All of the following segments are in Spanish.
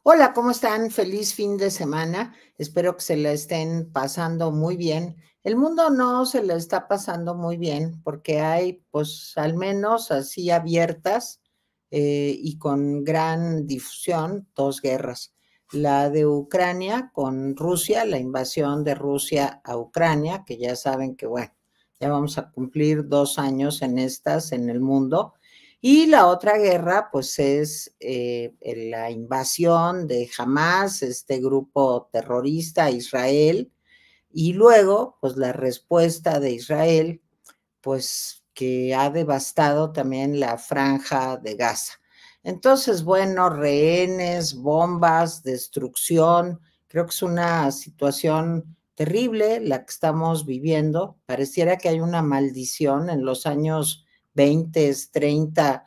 Hola, ¿cómo están? Feliz fin de semana. Espero que se la estén pasando muy bien. El mundo no se la está pasando muy bien porque hay, pues, al menos así abiertas y con gran difusión, dos guerras. La de Ucrania con Rusia, la invasión de Rusia a Ucrania, que ya saben que, bueno, ya vamos a cumplir 2 años en estas en el mundo. Y la otra guerra, pues, es la invasión de Hamas, este grupo terrorista a Israel, y luego, pues, la respuesta de Israel, pues, que ha devastado también la franja de Gaza. Entonces, bueno, rehenes, bombas, destrucción, creo que es una situación terrible la que estamos viviendo. Pareciera que hay una maldición en los años 20, 30,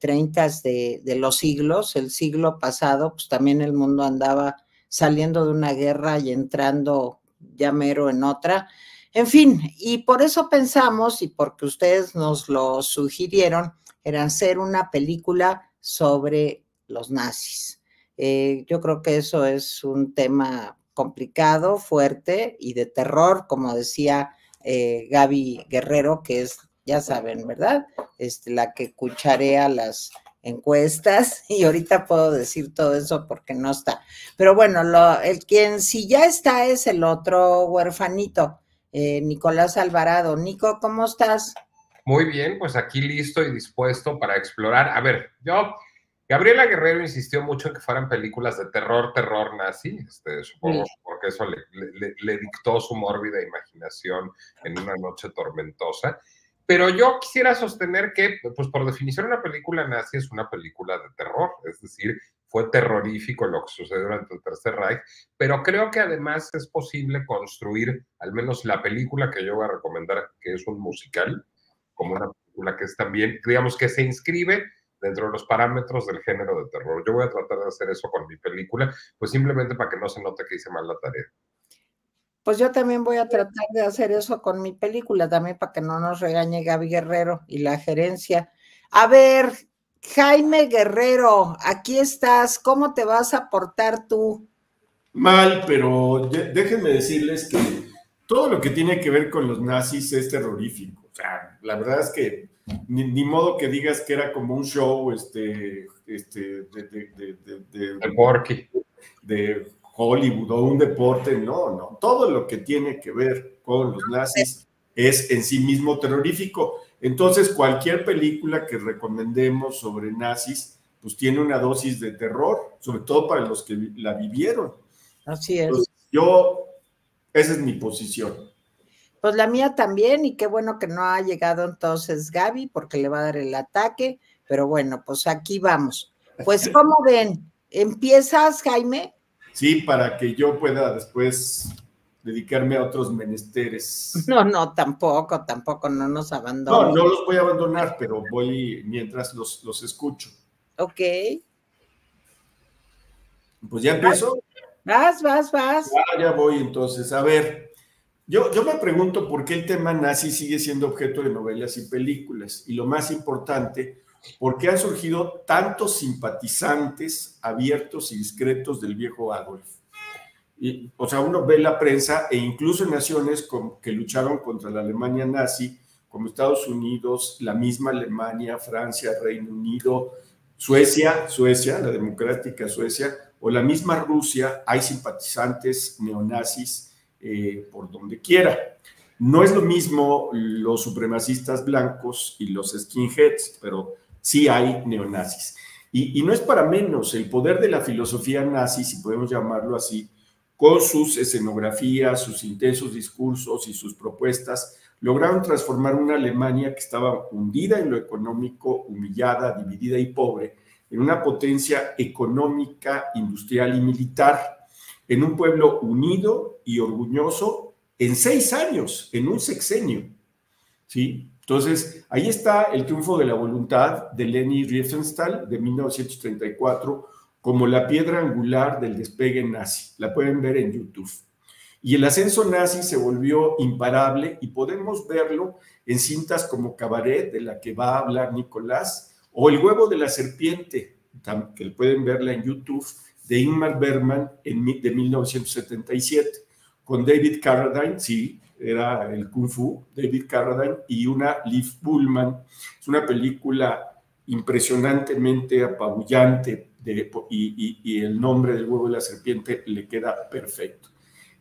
30 de los siglos. El siglo pasado, pues también el mundo andaba saliendo de una guerra y entrando ya mero en otra. En fin, y por eso pensamos, y porque ustedes nos lo sugirieron, era hacer una película sobre los nazis. Yo creo que eso es un tema complicado, fuerte y de terror, como decía Gaby Guerrero, que es, ya saben, ¿verdad? La que cucharea las encuestas, y ahorita puedo decir todo eso porque no está. Pero bueno, el quien sí ya está es el otro huerfanito, Nicolás Alvarado. Nico, ¿cómo estás? Muy bien, pues aquí listo y dispuesto para explorar. A ver, Gabriela Guerrero insistió mucho en que fueran películas de terror, terror nazi, Sí. supongo porque eso le dictó su mórbida imaginación en una noche tormentosa. Pero yo quisiera sostener que, pues por definición, una película nazi es una película de terror, es decir, fue terrorífico lo que sucedió durante el Tercer Reich, pero creo que además es posible construir al menos la película que yo voy a recomendar, que es un musical, como una película que es también, digamos, que se inscribe dentro de los parámetros del género de terror. Yo voy a tratar de hacer eso con mi película, pues simplemente para que no se note que hice mal la tarea. Pues yo también voy a tratar de hacer eso con mi película, también para que no nos regañe Gaby Guerrero y la gerencia. A ver, Jaime Guerrero, aquí estás. ¿Cómo te vas a portar tú? Mal, pero déjenme decirles que todo lo que tiene que ver con los nazis es terrorífico. O sea, la verdad es que ni modo que digas que era como un show El Porky. de Hollywood o un deporte. No, no. Todo lo que tiene que ver con los nazis es en sí mismo terrorífico. Entonces, cualquier película que recomendemos sobre nazis, pues tiene una dosis de terror, sobre todo para los que la vivieron. Así es. Entonces, esa es mi posición. Pues la mía también, y qué bueno que no ha llegado entonces Gaby, porque le va a dar el ataque, pero bueno, pues aquí vamos. Pues, ¿cómo ven? ¿Empiezas, Jaime? Sí, para que yo pueda después dedicarme a otros menesteres. No, tampoco, no nos No, abandones. no los voy a abandonar, pero voy mientras los escucho. Ok. Pues ya empiezo. Vas. Ya voy entonces. A ver, yo me pregunto por qué el tema nazi sigue siendo objeto de novelas y películas. Y lo más importante, ¿por qué han surgido tantos simpatizantes abiertos y discretos del viejo Adolf? Y, o sea, uno ve la prensa e incluso naciones que lucharon contra la Alemania nazi, como Estados Unidos, la misma Alemania, Francia, Reino Unido, Suecia, la democrática Suecia, o la misma Rusia, hay simpatizantes neonazis por donde quiera. No es lo mismo los supremacistas blancos y los skinheads, pero sí hay neonazis. Y no es para menos, el poder de la filosofía nazi, si podemos llamarlo así, con sus escenografías, sus intensos discursos y sus propuestas, lograron transformar una Alemania que estaba hundida en lo económico, humillada, dividida y pobre, en una potencia económica, industrial y militar, en un pueblo unido y orgulloso en 6 años, en un sexenio. ¿Sí? Entonces, ahí está el triunfo de la voluntad de Leni Riefenstahl de 1934 como la piedra angular del despegue nazi. La pueden ver en YouTube. Y el ascenso nazi se volvió imparable y podemos verlo en cintas como Cabaret, de la que va a hablar Nicolás, o El huevo de la serpiente, que pueden verla en YouTube, de Ingmar Bergman de 1977, con David Carradine, sí, era el Kung Fu, David Carradine, y una Liv Ullmann. Es una película impresionantemente apabullante y el nombre del huevo de la serpiente le queda perfecto.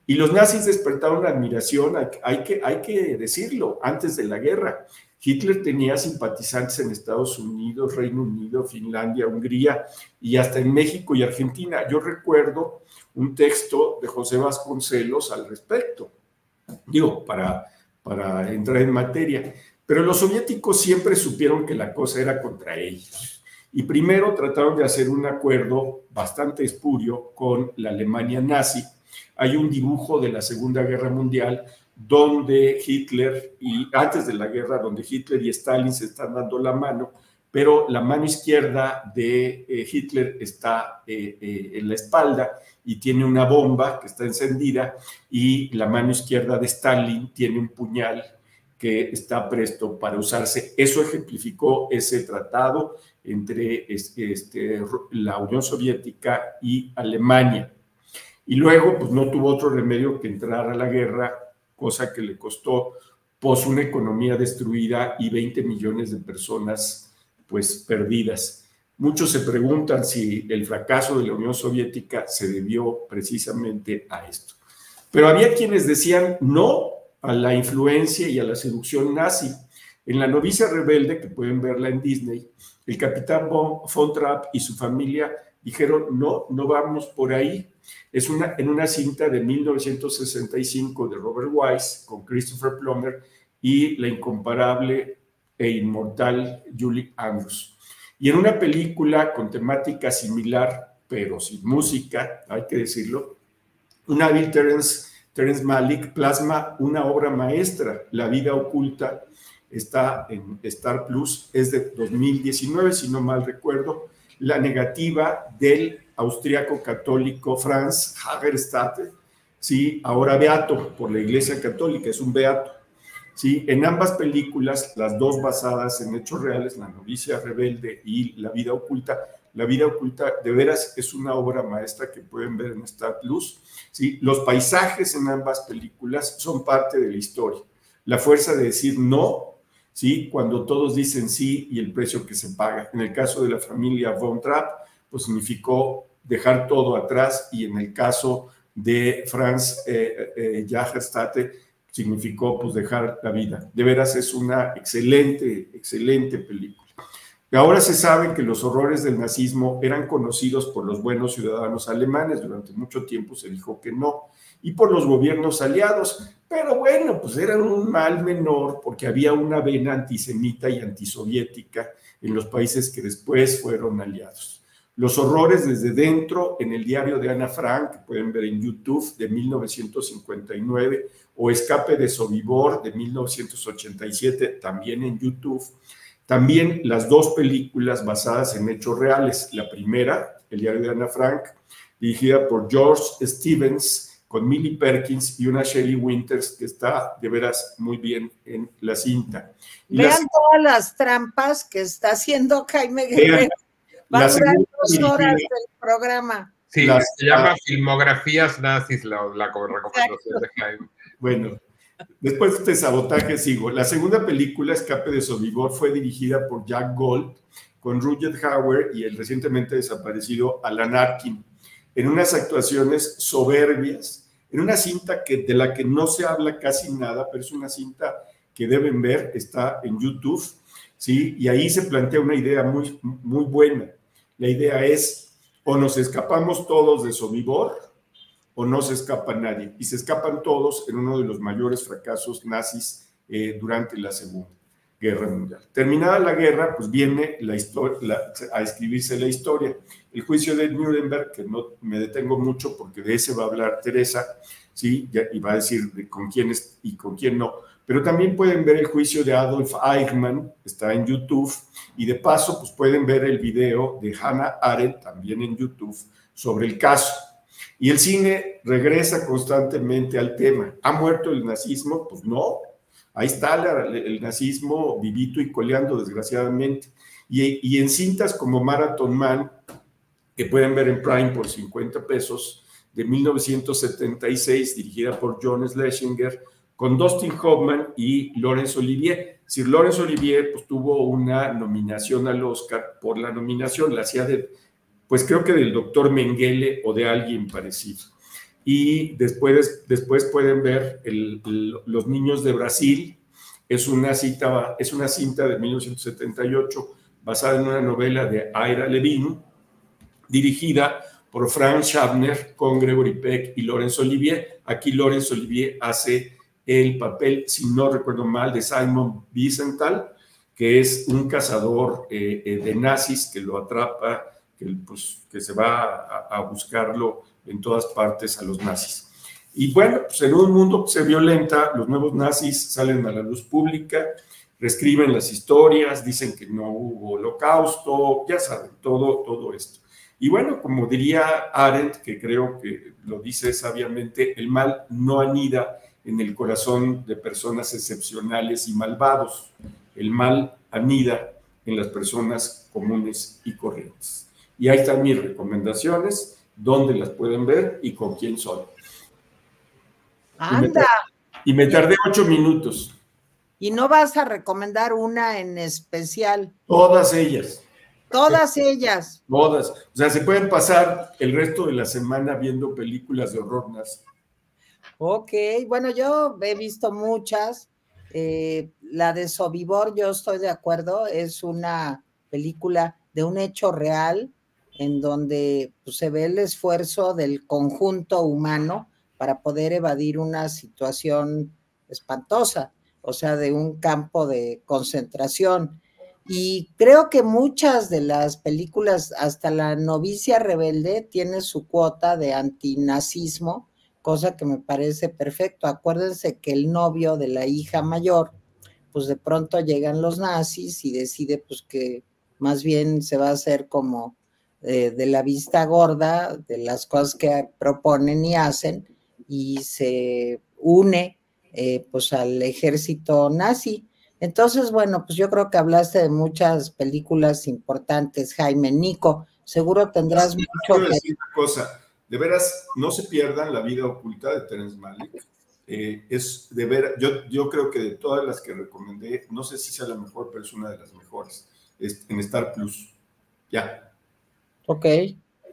Y los nazis despertaron admiración, hay que decirlo, antes de la guerra. Hitler tenía simpatizantes en Estados Unidos, Reino Unido, Finlandia, Hungría y hasta en México y Argentina. Yo recuerdo un texto de José Vasconcelos al respecto, digo, para entrar en materia. Pero los soviéticos siempre supieron que la cosa era contra ellos. Y primero trataron de hacer un acuerdo bastante espurio con la Alemania nazi. Hay un dibujo de la Segunda Guerra Mundial donde Hitler, y antes de la guerra, donde Hitler y Stalin se están dando la mano, pero la mano izquierda de Hitler está en la espalda y tiene una bomba que está encendida, y la mano izquierda de Stalin tiene un puñal que está presto para usarse. Eso ejemplificó ese tratado entre la Unión Soviética y Alemania. Y luego, pues no tuvo otro remedio que entrar a la guerra, cosa que le costó pues una economía destruida y 20 millones de personas pues perdidas. Muchos se preguntan si el fracaso de la Unión Soviética se debió precisamente a esto. Pero había quienes decían no a la influencia y a la seducción nazi. En La novicia rebelde, que pueden verla en Disney, el capitán von Trapp y su familia dijeron no vamos por ahí. Es en una cinta de 1965 de Robert Wise con Christopher Plummer y la incomparable e inmortal Julie Andrews. Y en una película con temática similar, pero sin música, hay que decirlo, un hábil Terrence Malick plasma una obra maestra, La vida oculta, está en Star Plus, es de 2019, si no mal recuerdo, la negativa del austriaco católico Franz Hagerstadt, ¿sí? Ahora beato por la Iglesia Católica, es un beato. ¿Sí? En ambas películas, las dos basadas en hechos reales, La novicia rebelde y La vida oculta de veras es una obra maestra que pueden ver en Star Plus. ¿Sí? Los paisajes en ambas películas son parte de la historia. La fuerza de decir no, ¿sí? Cuando todos dicen sí y el precio que se paga. En el caso de la familia Von Trapp, pues significó dejar todo atrás, y en el caso de Franz Hagerstadt significó pues dejar la vida. De veras es una excelente película. Y ahora se sabe que los horrores del nazismo eran conocidos por los buenos ciudadanos alemanes. Durante mucho tiempo se dijo que no, y por los gobiernos aliados. Pero bueno, pues eran un mal menor porque había una vena antisemita y antisoviética en los países que después fueron aliados. Los horrores desde dentro, en el diario de Ana Frank, que pueden ver en YouTube, de 1959, o Escape de Sobibor, de 1987, también en YouTube. También las dos películas basadas en hechos reales. La primera, el diario de Ana Frank, dirigida por George Stevens, con Millie Perkins y una Shelley Winters, que está de veras muy bien en la cinta. Vean todas las trampas que está haciendo Jaime Guerrero. Va a durar 2 horas del programa. Sí, se llama Filmografías Nazis, la recomendación de Jaime. Bueno, después de este sabotaje sigo. La segunda película, Escape de Sobibor, fue dirigida por Jack Gold, con Rutger Hauer y el recientemente desaparecido Alan Arkin, en unas actuaciones soberbias, en una cinta de la que no se habla casi nada, pero es una cinta que deben ver, está en YouTube, ¿sí? Y ahí se plantea una idea muy, muy buena. La idea es, o nos escapamos todos de Sobibor, o no se escapa nadie. Y se escapan todos en uno de los mayores fracasos nazis durante la Segunda Guerra Mundial. Terminada la guerra, pues viene a escribirse la historia. El juicio de Nuremberg, que no me detengo mucho porque de ese va a hablar Teresa, ¿sí? Y va a decir con quién es y con quién no. Pero también pueden ver el juicio de Adolf Eichmann, está en YouTube, y de paso pues pueden ver el video de Hannah Arendt, también en YouTube, sobre el caso. Y el cine regresa constantemente al tema. ¿Ha muerto el nazismo? Pues no. Ahí está el nazismo vivito y coleando, desgraciadamente. Y en cintas como Marathon Man, que pueden ver en Prime por 50 pesos, de 1976, dirigida por John Schlesinger, con Dustin Hoffman y Laurence Olivier. Es decir, Laurence Olivier pues, tuvo una nominación al Oscar. Por la nominación la hacía de, pues creo que del doctor Mengele o de alguien parecido. Y después pueden ver Los Niños de Brasil. Es una cinta de 1978 basada en una novela de Ira Levin, dirigida por Frank Schaffner con Gregory Peck y Laurence Olivier. Aquí Laurence Olivier hace el papel, si no recuerdo mal, de Simon Wiesenthal, que es un cazador de nazis que lo atrapa, que se va a buscarlo en todas partes a los nazis. Y bueno, pues en un mundo que se violenta, los nuevos nazis salen a la luz pública, reescriben las historias, dicen que no hubo holocausto, ya saben, todo esto. Y bueno, como diría Arendt, que creo que lo dice sabiamente, el mal no anida en el corazón de personas excepcionales y malvados. El mal anida en las personas comunes y corrientes. Y ahí están mis recomendaciones, dónde las pueden ver y con quién son. ¡Anda! Y me tardé 8 minutos. ¿Y no vas a recomendar una en especial? Todas ellas. Todas ellas. Todas. O sea, se pueden pasar el resto de la semana viendo películas de horror nazi. Ok, bueno, yo he visto muchas. La de Sobibor, yo estoy de acuerdo, es una película de un hecho real en donde pues, se ve el esfuerzo del conjunto humano para poder evadir una situación espantosa, o sea, de un campo de concentración. Y creo que muchas de las películas, hasta La novicia rebelde, tiene su cuota de antinazismo, cosa que me parece perfecto. Acuérdense que el novio de la hija mayor, pues de pronto llegan los nazis y decide pues que más bien se va a hacer como de la vista gorda de las cosas que proponen y hacen y se une pues al ejército nazi. Entonces, bueno, pues yo creo que hablaste de muchas películas importantes, Jaime. Nico, seguro tendrás mucho quiero decir una cosa. De veras, no se pierdan La vida oculta de Terrence Malick. Es de ver, yo creo que de todas las que recomendé, no sé si sea la mejor, pero es una de las mejores. En Star Plus. Ya. Ok.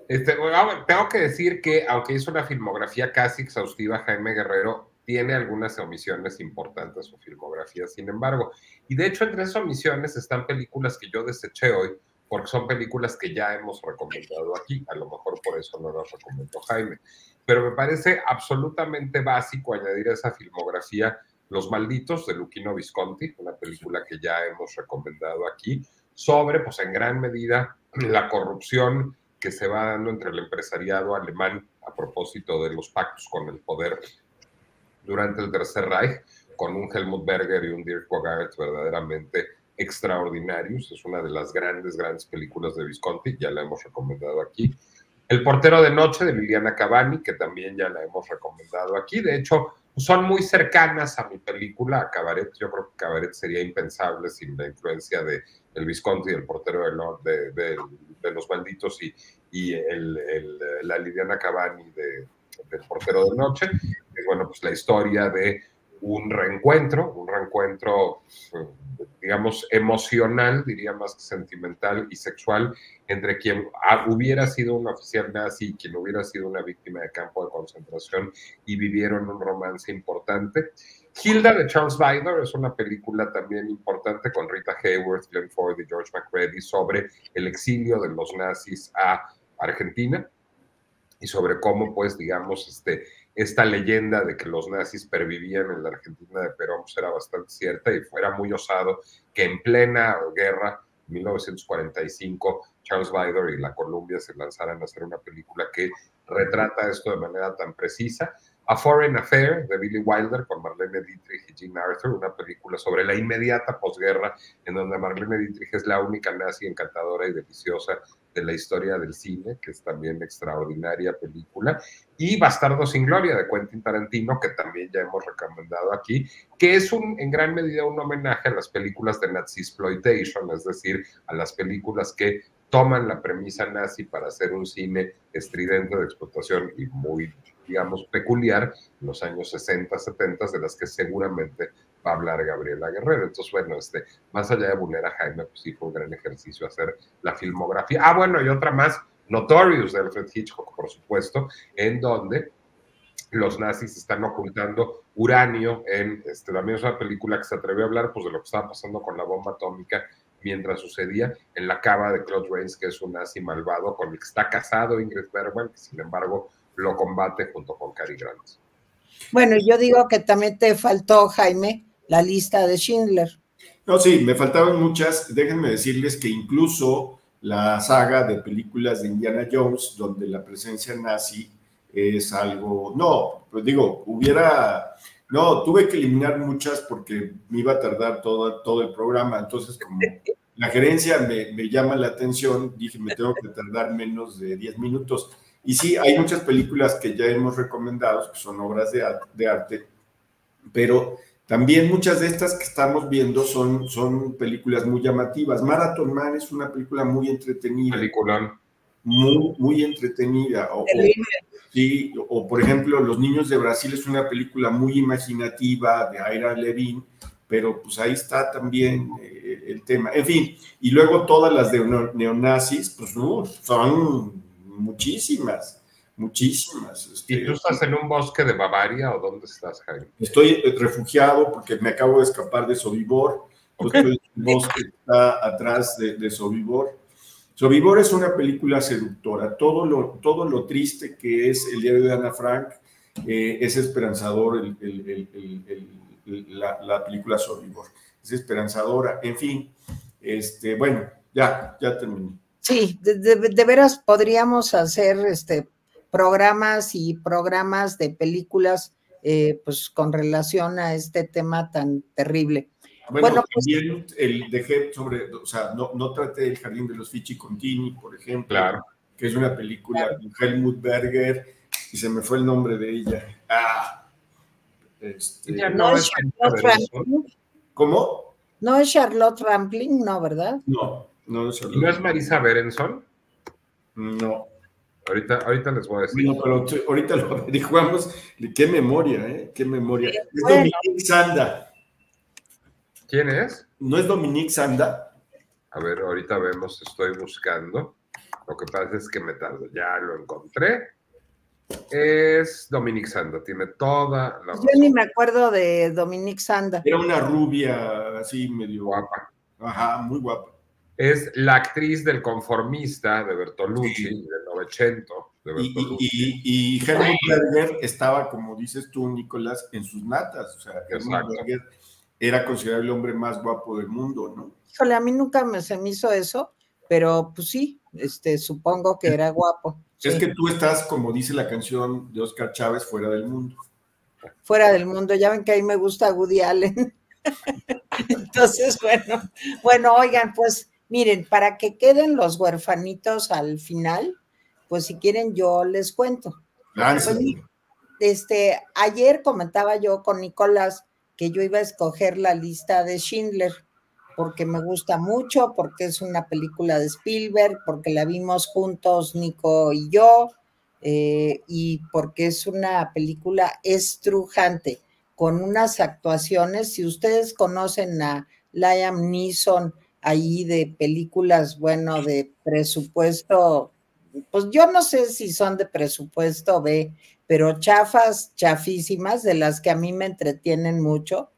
Bueno, tengo que decir que, aunque hizo una filmografía casi exhaustiva, Jaime Guerrero tiene algunas omisiones importantes su filmografía, sin embargo. Y de hecho, entre esas omisiones están películas que yo deseché hoy, porque son películas que ya hemos recomendado aquí. A lo mejor por eso no las recomendó Jaime. Pero me parece absolutamente básico añadir a esa filmografía Los Malditos, de Luchino Visconti, una película que ya hemos recomendado aquí, sobre, pues en gran medida, la corrupción que se va dando entre el empresariado alemán a propósito de los pactos con el poder durante el Tercer Reich, con un Helmut Berger y un Dirk Bogarts verdaderamente extraordinarios. Es una de las grandes películas de Visconti, ya la hemos recomendado aquí. El portero de noche de Liliana Cavani, que también ya la hemos recomendado aquí. De hecho, son muy cercanas a mi película, a Cabaret. Yo creo que Cabaret sería impensable sin la influencia de el Visconti, el portero de Los Malditos y la Liliana Cavani del portero de noche. Bueno, pues la historia de un reencuentro, digamos, emocional, diría más que sentimental y sexual, entre quien hubiera sido un oficial nazi y quien hubiera sido una víctima de campo de concentración y vivieron un romance importante. Hilda de Charles Vidor es una película también importante con Rita Hayworth, Glenn Ford y George McReady sobre el exilio de los nazis a Argentina y sobre cómo, pues, digamos, esta leyenda de que los nazis pervivían en la Argentina de Perón pues era bastante cierta y fuera muy osado que en plena guerra, 1945, Charles Vidor y la Columbia se lanzaran a hacer una película que retrata esto de manera tan precisa. A Foreign Affair, de Billy Wilder, con Marlene Dietrich y Jean Arthur, una película sobre la inmediata posguerra, en donde Marlene Dietrich es la única nazi encantadora y deliciosa de la historia del cine, que es también extraordinaria película. Y Bastardo sin Gloria, de Quentin Tarantino, que también ya hemos recomendado aquí, que es en gran medida un homenaje a las películas de Nazi Exploitation, es decir, a las películas que toman la premisa nazi para hacer un cine estridente de explotación y muy, digamos, peculiar en los años 60, 70, de las que seguramente va a hablar Gabriela Guerrero. Entonces, bueno, más allá de vulnerar a Jaime, pues sí fue un gran ejercicio hacer la filmografía. Ah, bueno, y otra más, Notorious, de Alfred Hitchcock, por supuesto, en donde los nazis están ocultando uranio también es una película que se atrevió a hablar pues de lo que estaba pasando con la bomba atómica mientras sucedía en la cava de Claude Rains, que es un nazi malvado con el que está casado Ingrid Bergman, que sin embargo lo combate junto con Cary Grant. Bueno, yo digo que también te faltó, Jaime, la lista de Schindler. No, sí, me faltaban muchas. Déjenme decirles que incluso la saga de películas de Indiana Jones, donde la presencia nazi es algo, no, pues digo, tuve que eliminar muchas porque me iba a tardar todo el programa, entonces como la gerencia me llama la atención, dije, me tengo que tardar menos de 10 minutos. Y sí, hay muchas películas que ya hemos recomendado, que son obras de arte, pero también muchas de estas que estamos viendo son películas muy llamativas. Marathon Man es una película muy entretenida. Peliculón. Muy entretenida. O, por ejemplo, Los Niños de Brasil es una película muy imaginativa de Ira Levin, pero pues ahí está también el tema. En fin, y luego todas las de neonazis, pues son muchísimas. ¿Y tú estás en un bosque de Bavaria o dónde estás, Jaime? Estoy refugiado porque me acabo de escapar de Sobibor. Okay. Estoy en un bosque que está atrás de Sobibor. Sobibor es una película seductora. Todo lo triste que es el diario de Ana Frank es esperanzador. La película Sobibor es esperanzadora. En fin, bueno, ya terminé. Sí, de veras podríamos hacer programas y programas de películas pues con relación a este tema tan terrible. Bueno, también dejé no traté El Jardín de los Fichi-Contini, por ejemplo, claro, que es una película con Helmut Berger, y se me fue el nombre de ella. ¿No es Charlotte Rampling? ¿Cómo? ¿No es Charlotte Rampling? No, ¿verdad? No es Charlotte. ¿Y no es Marisa Berenson? No. Ahorita les voy a decir. Bueno, pero ahorita lo averiguamos. Qué memoria, ¿eh? Qué memoria. Sí, es bueno. Dominique Sanda. ¿Quién es? ¿No es Dominique Sanda? A ver, ahorita vemos, estoy buscando. Lo que pasa es que me tardo. Ya lo encontré. Es Dominique Sanda, tiene toda la razón. Yo ni me acuerdo de Dominique Sanda. Era una rubia así medio guapa. Ajá, muy guapa. Es la actriz del Conformista de Bertolucci, sí, del Novecento. Y Helmut Berger estaba, como dices tú, Nicolás, en sus natas. O sea, Helmut Berger era considerado el hombre más guapo del mundo, ¿no? Híjole, a mí nunca se me hizo eso, pero pues sí, supongo que era guapo. Es sí. Que tú estás, como dice la canción de Oscar Chávez, fuera del mundo. Fuera del mundo, ya ven que ahí me gusta Woody Allen. Entonces, bueno, oigan, pues miren, para que queden los huerfanitos al final, pues si quieren yo les cuento. Pues, ayer comentaba yo con Nicolás que yo iba a escoger la lista de Schindler, porque me gusta mucho, porque es una película de Spielberg, porque la vimos juntos Nico y yo, y porque es una película estrujante, con unas actuaciones, si ustedes conocen a Liam Neeson ahí de películas, bueno, de presupuesto, pues yo no sé si son de presupuesto B, pero chafísimas, de las que a mí me entretienen mucho.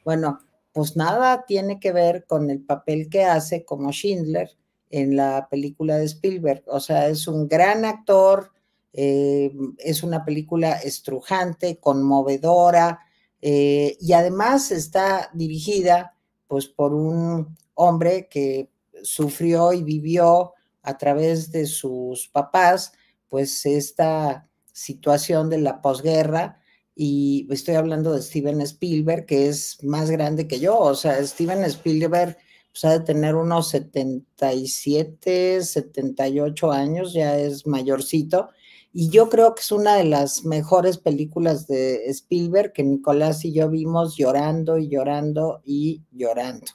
Bueno, pues nada tiene que ver con el papel que hace como Schindler en la película de Spielberg. O sea, es un gran actor, es una película estrujante, conmovedora, y además está dirigida pues por un hombre que sufrió y vivió a través de sus papás pues esta situación de la posguerra, y estoy hablando de Steven Spielberg, que es más grande que yo. O sea, Steven Spielberg pues, ha de tener unos 77, 78 años, ya es mayorcito, y yo creo que es una de las mejores películas de Spielberg que Nicolás y yo vimos llorando y llorando y llorando.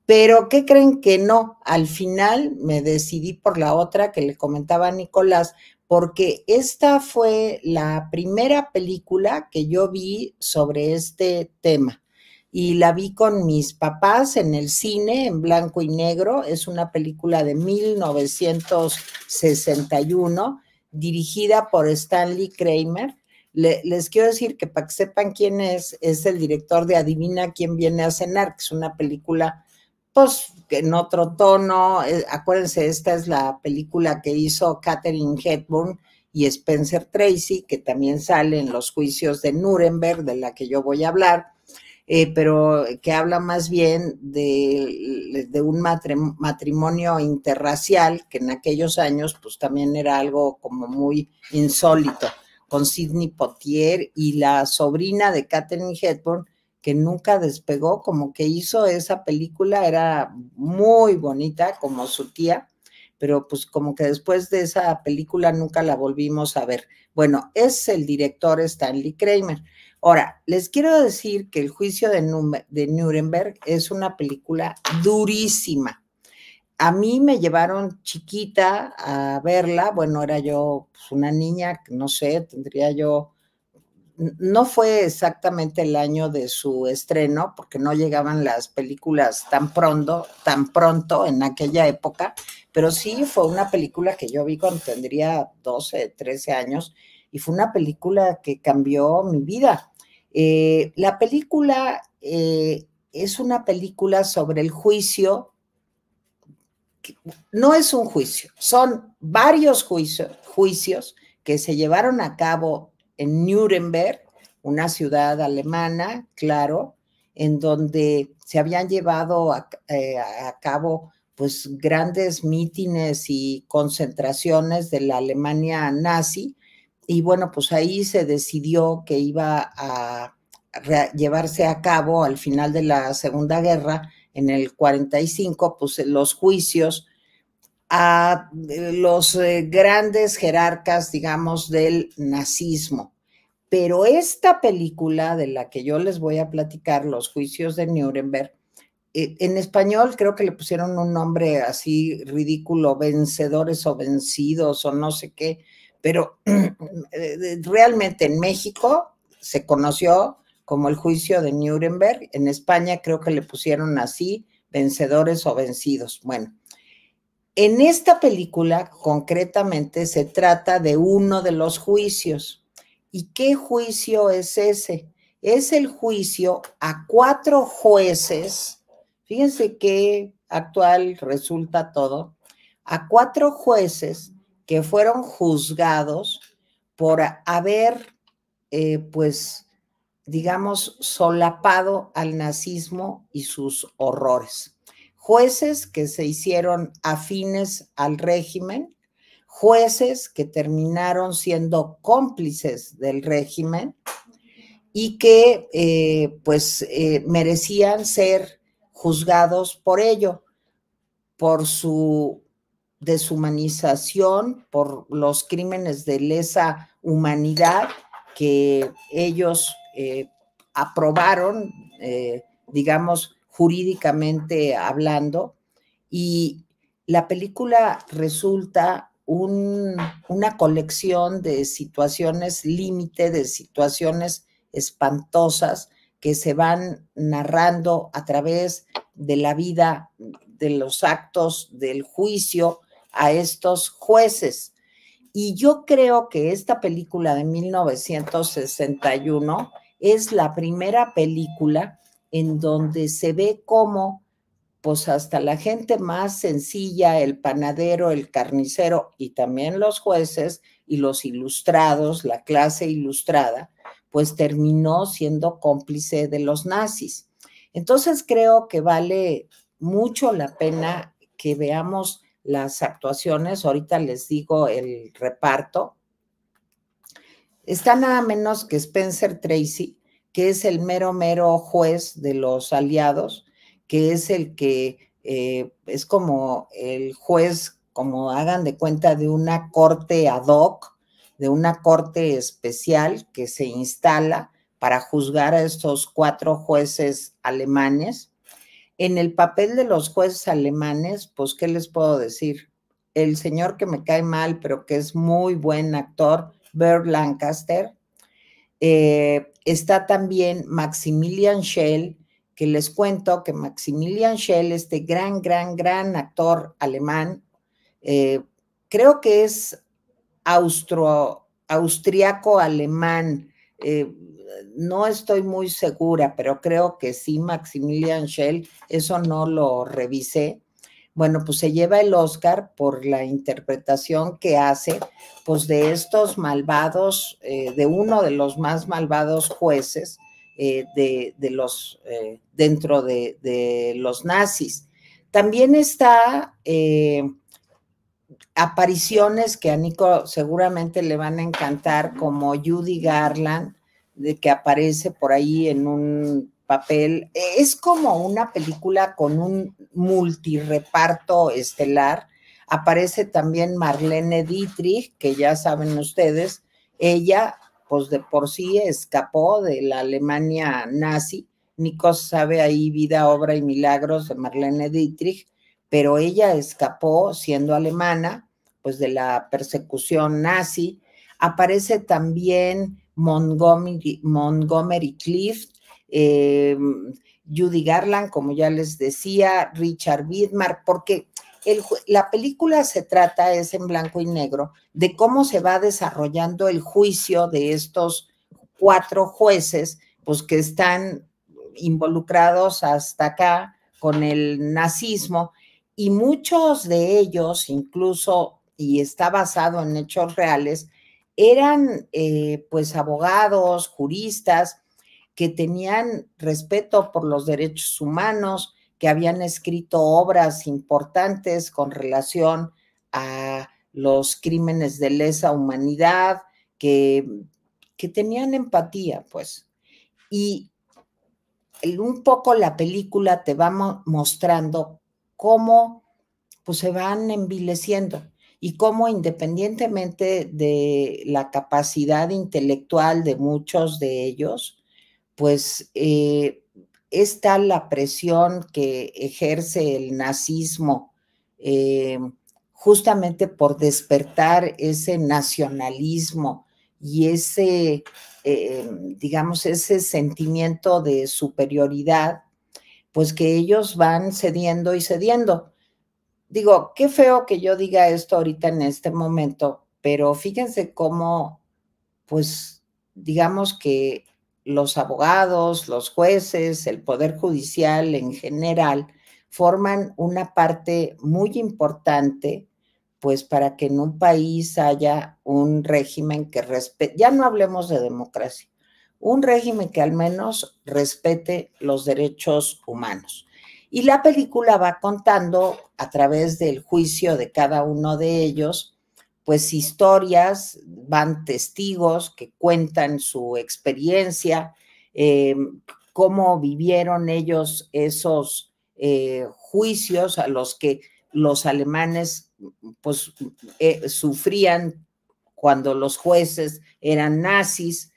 Pero, ¿qué creen que no? Al final me decidí por la otra que le comentaba a Nicolás, porque esta fue la primera película que yo vi sobre este tema. Y la vi con mis papás en el cine, en blanco y negro. Es una película de 1961, dirigida por Stanley Kramer. Les quiero decir que para que sepan quién es el director de Adivina quién viene a cenar, que es una película pues en otro tono. Acuérdense, esta es la película que hizo Katharine Hepburn y Spencer Tracy, que también sale en los juicios de Nuremberg, de la que yo voy a hablar, pero que habla más bien de un matrimonio interracial, que en aquellos años pues también era algo como muy insólito, con Sidney Poitier y la sobrina de Katharine Hepburn, que nunca despegó, como que hizo esa película, era muy bonita como su tía, pero pues como que después de esa película nunca la volvimos a ver. Bueno, es el director Stanley Kramer. Ahora, les quiero decir que El juicio de Nuremberg es una película durísima. A mí me llevaron chiquita a verla, bueno, era yo pues, una niña, no sé, tendría yo, no fue exactamente el año de su estreno, porque no llegaban las películas tan pronto en aquella época, pero sí fue una película que yo vi cuando tendría 12, 13 años, y fue una película que cambió mi vida. La película es una película sobre el juicio. No es un juicio, son varios juicios que se llevaron a cabo en Nuremberg, una ciudad alemana, claro, en donde se habían llevado a cabo pues grandes mítines y concentraciones de la Alemania nazi, y bueno, pues ahí se decidió que iba a llevarse a cabo al final de la Segunda Guerra, en el 45, pues los juicios a los grandes jerarcas, digamos, del nazismo. Pero esta película de la que yo les voy a platicar, Los juicios de Nuremberg, en español creo que le pusieron un nombre así ridículo, Vencedores o Vencidos o no sé qué, pero realmente en México se conoció como El juicio de Nuremberg. En España creo que le pusieron así, Vencedores o Vencidos. Bueno, en esta película concretamente se trata de uno de los juicios. ¿Y qué juicio es ese? Es el juicio a 4 jueces, fíjense qué actual resulta todo, a 4 jueces que fueron juzgados por haber, pues, digamos, solapado al nazismo y sus horrores. Jueces que se hicieron afines al régimen, jueces que terminaron siendo cómplices del régimen y que merecían ser juzgados por ello, por su deshumanización, por los crímenes de lesa humanidad que ellos aprobaron, digamos, jurídicamente hablando. Y la película resulta una colección de situaciones límite, de situaciones espantosas que se van narrando a través de la vida, de los actos del juicio a estos jueces. Y yo creo que esta película de 1961 es la primera película en donde se ve cómo pues hasta la gente más sencilla, el panadero, el carnicero y también los jueces y los ilustrados, la clase ilustrada, pues terminó siendo cómplice de los nazis. Entonces creo que vale mucho la pena que veamos las actuaciones. Ahorita les digo el reparto. Está nada menos que Spencer Tracy, que es el mero juez de los aliados, que es el que es como el juez, como hagan de cuenta, de una corte ad hoc, de una corte especial que se instala para juzgar a estos 4 jueces alemanes. En el papel de los jueces alemanes, pues, ¿qué les puedo decir? El señor que me cae mal, pero que es muy buen actor, Burt Lancaster. Está también Maximilian Schell, que les cuento que Maximilian Schell, este gran actor alemán, creo que es austriaco-alemán, no estoy muy segura, pero creo que sí, Maximilian Schell, eso no lo revisé. Bueno, pues se lleva el Oscar por la interpretación que hace, pues de estos malvados, de uno de los más malvados jueces dentro de los nazis. También está apariciones que a Nico seguramente le van a encantar, como Judy Garland, de que aparece por ahí en un papel. Es como una película con un multireparto estelar. Aparece también Marlene Dietrich, que ya saben ustedes, ella pues de por sí escapó de la Alemania nazi. Nico sabe ahí Vida, Obra y Milagros de Marlene Dietrich, pero ella escapó siendo alemana, pues de la persecución nazi. Aparece también Montgomery Clift, Judy Garland, como ya les decía, Richard Widmark, porque la película se trata, es en blanco y negro, de cómo se va desarrollando el juicio de estos 4 jueces, pues que están involucrados hasta acá con el nazismo, y muchos de ellos, incluso, y está basado en hechos reales, eran pues abogados, juristas, que tenían respeto por los derechos humanos, que habían escrito obras importantes con relación a los crímenes de lesa humanidad, que tenían empatía, pues. Y un poco la película te va mostrando cómo pues se van envileciendo y cómo independientemente de la capacidad intelectual de muchos de ellos, pues es tal la presión que ejerce el nazismo justamente por despertar ese nacionalismo y ese, digamos, ese sentimiento de superioridad, pues que ellos van cediendo y cediendo. Digo, qué feo que yo diga esto ahorita en este momento, pero fíjense cómo, pues, digamos que los abogados, los jueces, el Poder Judicial en general, forman una parte muy importante, pues, para que en un país haya un régimen que respete, ya no hablemos de democracia, un régimen que al menos respete los derechos humanos. Y la película va contando a través del juicio de cada uno de ellos, pues historias, van testigos que cuentan su experiencia, cómo vivieron ellos esos juicios a los que los alemanes pues sufrían cuando los jueces eran nazis.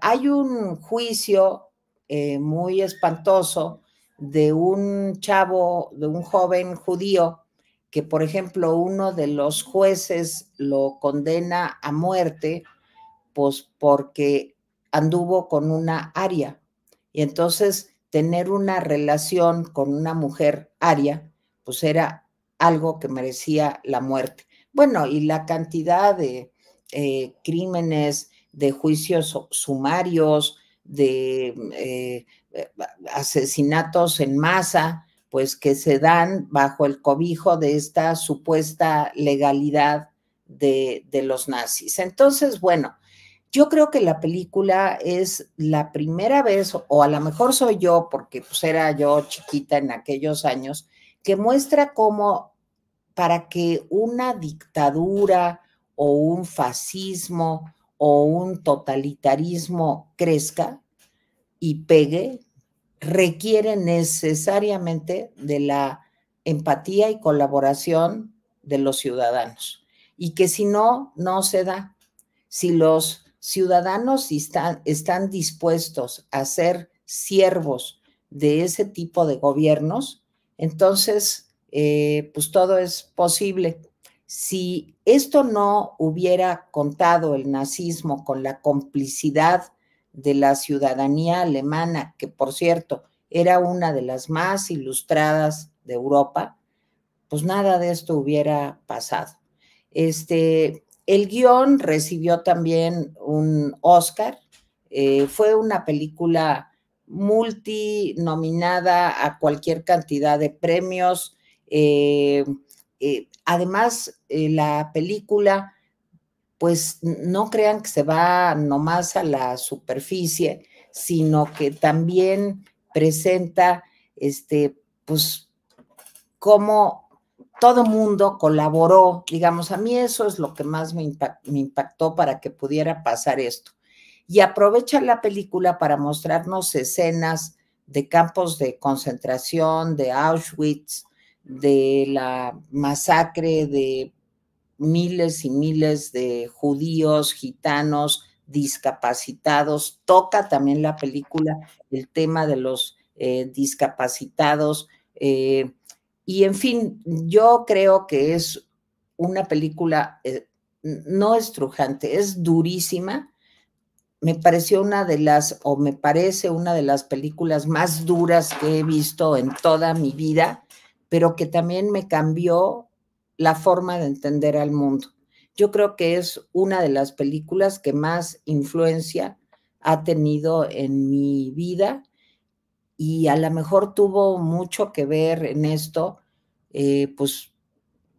Hay un juicio muy espantoso de un chavo, de un joven judío, que por ejemplo uno de los jueces lo condena a muerte, pues porque anduvo con una aria. Y entonces tener una relación con una mujer aria, pues era algo que merecía la muerte. Bueno, y la cantidad de crímenes, de juicios sumarios, de asesinatos en masa, pues que se dan bajo el cobijo de esta supuesta legalidad de los nazis. Entonces, bueno, yo creo que la película es la primera vez, o a lo mejor soy yo, porque pues era yo chiquita en aquellos años, que muestra cómo para que una dictadura o un fascismo o un totalitarismo crezca y pegue, requiere necesariamente de la empatía y colaboración de los ciudadanos. Y que si no, no se da. Si los ciudadanos están dispuestos a ser siervos de ese tipo de gobiernos, entonces, pues todo es posible. Si esto no hubiera contado el nazismo con la complicidad de la ciudadanía alemana, que por cierto era una de las más ilustradas de Europa, pues nada de esto hubiera pasado. El guión recibió también un Oscar, fue una película multinominada a cualquier cantidad de premios. Además, la película, pues no crean que se va nomás a la superficie, sino que también presenta, pues, cómo todo mundo colaboró, digamos, a mí eso es lo que más me impactó para que pudiera pasar esto. Y aprovecha la película para mostrarnos escenas de campos de concentración, de Auschwitz, de la masacre de miles y miles de judíos, gitanos, discapacitados. Toca también la película el tema de los discapacitados. Y en fin, yo creo que es una película no estrujante, es durísima. Me pareció me parece una de las películas más duras que he visto en toda mi vida, pero que también me cambió la forma de entender al mundo. Yo creo que es una de las películas que más influencia ha tenido en mi vida y a lo mejor tuvo mucho que ver en esto, pues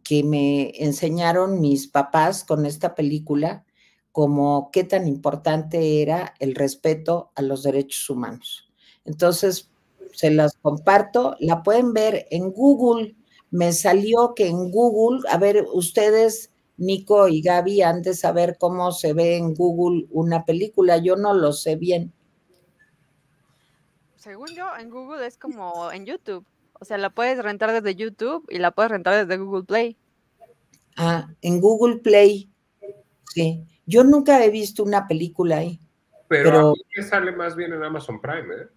que me enseñaron mis papás con esta película, como qué tan importante era el respeto a los derechos humanos. Entonces, se las comparto, la pueden ver en Google. Me salió que en Google, a ver, ustedes, Nico y Gaby, han de saber cómo se ve en Google una película, yo no lo sé bien. Según yo, en Google es como en YouTube. O sea, la puedes rentar desde YouTube y la puedes rentar desde Google Play. Ah, en Google Play, sí. Yo nunca he visto una película ahí. Pero a mí me sale más bien en Amazon Prime, ¿eh?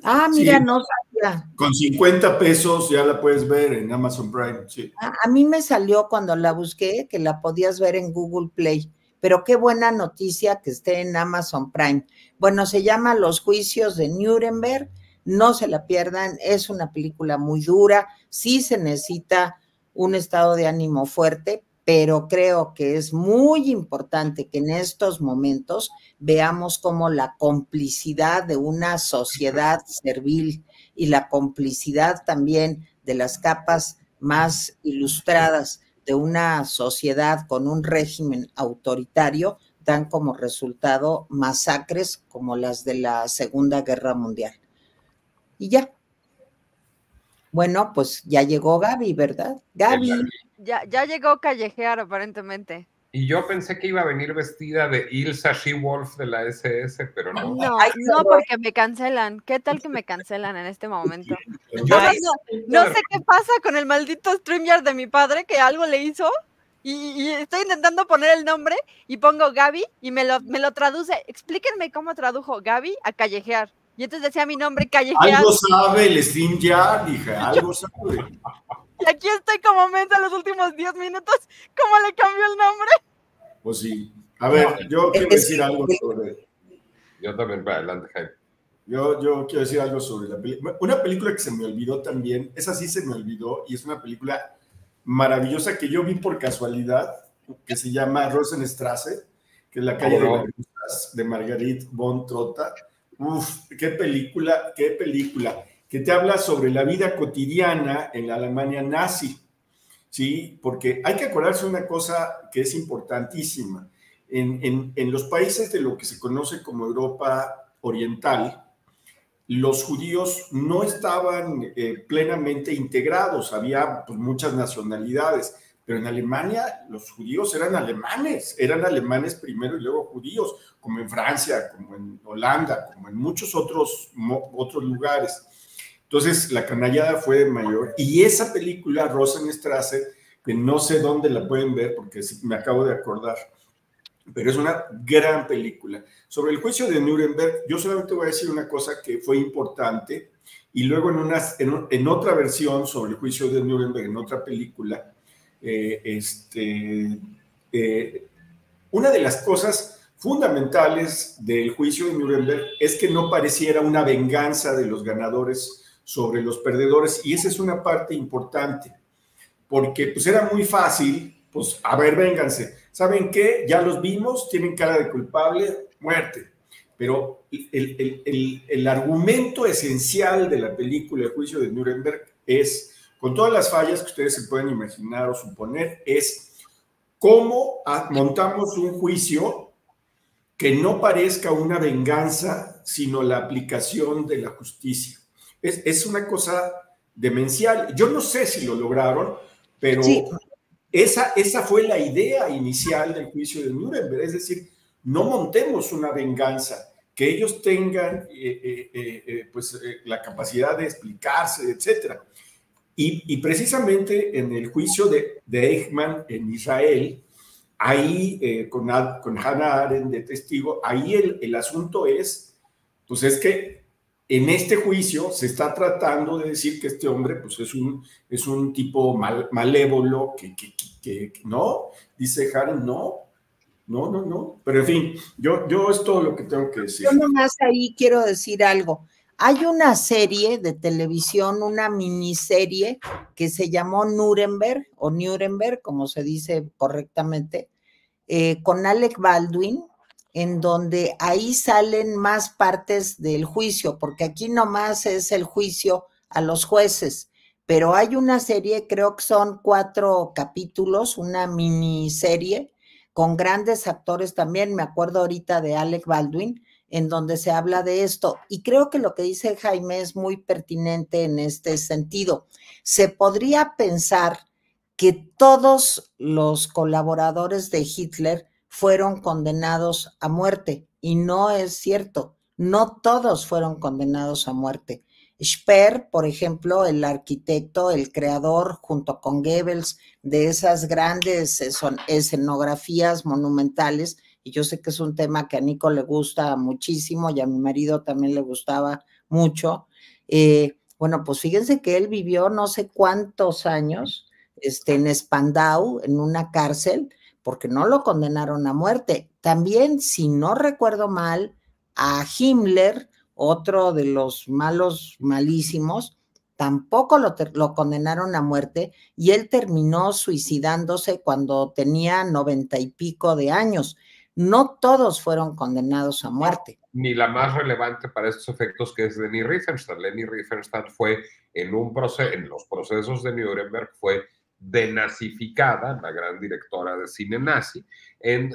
Ah, mira, sí, no sabía. Con 50 pesos ya la puedes ver en Amazon Prime, sí. A mí me salió cuando la busqué que la podías ver en Google Play, pero qué buena noticia que esté en Amazon Prime. Bueno, se llama Los Juicios de Nuremberg, no se la pierdan, es una película muy dura, sí se necesita un estado de ánimo fuerte, pero creo que es muy importante que en estos momentos veamos cómo la complicidad de una sociedad servil y la complicidad también de las capas más ilustradas de una sociedad con un régimen autoritario dan como resultado masacres como las de la Segunda Guerra Mundial. Y ya. Bueno, pues ya llegó Gaby, ¿verdad? Gaby. Ya llegó Callejear, aparentemente. Y yo pensé que iba a venir vestida de Ilsa She-Wolf de la SS, pero no. No, porque me cancelan. ¿Qué tal que me cancelan en este momento? No sé qué pasa con el maldito StreamYard de mi padre, que algo le hizo, y estoy intentando poner el nombre, y pongo Gaby, y me lo traduce. Explíquenme cómo tradujo Gaby a Callejear. Y entonces decía mi nombre, Callejear. Algo sabe el StreamYard, hija, algo sabe. Y aquí estoy como mensa los últimos 10 minutos. ¿Cómo le cambió el nombre? Pues sí. A ver, yo quiero decir algo sobre... Yo también, para adelante, Jaime. Yo quiero decir algo sobre la película. Una película que se me olvidó también, esa sí se me olvidó, y es una película maravillosa que yo vi por casualidad, que se llama Rosenstrasse, que es la calle de las Rusas, de Marguerite von Trotta. Uf, qué película, que te habla sobre la vida cotidiana en la Alemania nazi, ¿sí? Porque hay que acordarse una cosa que es importantísima. En los países de lo que se conoce como Europa Oriental, los judíos no estaban plenamente integrados, había pues, muchas nacionalidades, pero en Alemania los judíos eran alemanes primero y luego judíos, como en Francia, como en Holanda, como en muchos otros lugares. Entonces la canallada fue mayor, y esa película Rosenstrasse, que no sé dónde la pueden ver porque me acabo de acordar, pero es una gran película. Sobre el juicio de Nuremberg, yo solamente voy a decir una cosa que fue importante, y luego en otra versión sobre el juicio de Nuremberg, en otra película, una de las cosas fundamentales del juicio de Nuremberg es que no pareciera una venganza de los ganadores sobre los perdedores, y esa es una parte importante, porque pues era muy fácil, pues a ver, vénganse, ¿saben qué? Ya los vimos, tienen cara de culpable, muerte. Pero el argumento esencial de la película El juicio de Nuremberg es, con todas las fallas que ustedes se pueden imaginar o suponer, es cómo montamos un juicio que no parezca una venganza, sino la aplicación de la justicia. Es una cosa demencial. Yo no sé si lo lograron, pero sí, esa fue la idea inicial del juicio de Nuremberg, es decir, no montemos una venganza, que ellos tengan la capacidad de explicarse, etc. Y precisamente en el juicio de Eichmann en Israel, ahí con Hannah Arendt de testigo, ahí el asunto es que en este juicio se está tratando de decir que este hombre pues, es un tipo malévolo, que no, dice Arendt, no, pero en fin, yo es todo lo que tengo que decir. Yo nomás ahí quiero decir algo. Hay una serie de televisión, una miniserie que se llamó Nuremberg, o Nuremberg, como se dice correctamente, con Alec Baldwin, en donde ahí salen más partes del juicio, porque aquí nomás es el juicio a los jueces, pero hay una serie, creo que son 4 capítulos, una miniserie, con grandes actores también, me acuerdo ahorita de Alec Baldwin, en donde se habla de esto, y creo que lo que dice Jaime es muy pertinente en este sentido. Se podría pensar que todos los colaboradores de Hitler fueron condenados a muerte, y no es cierto, no todos fueron condenados a muerte. Speer, por ejemplo, el arquitecto, el creador, junto con Goebbels, de esas grandes escenografías monumentales, y yo sé que es un tema que a Nico le gusta muchísimo y a mi marido también le gustaba mucho. Bueno, pues fíjense que él vivió no sé cuántos años en Spandau, en una cárcel, porque no lo condenaron a muerte. También, si no recuerdo mal, a Himmler, otro de los malos malísimos, tampoco lo condenaron a muerte, y él terminó suicidándose cuando tenía 90 y pico de años. No todos fueron condenados a muerte. Ni la más relevante para estos efectos, que es Leni Riefenstahl. Leni Riefenstahl fue en los procesos de Nuremberg, fue denazificada, la gran directora de cine nazi,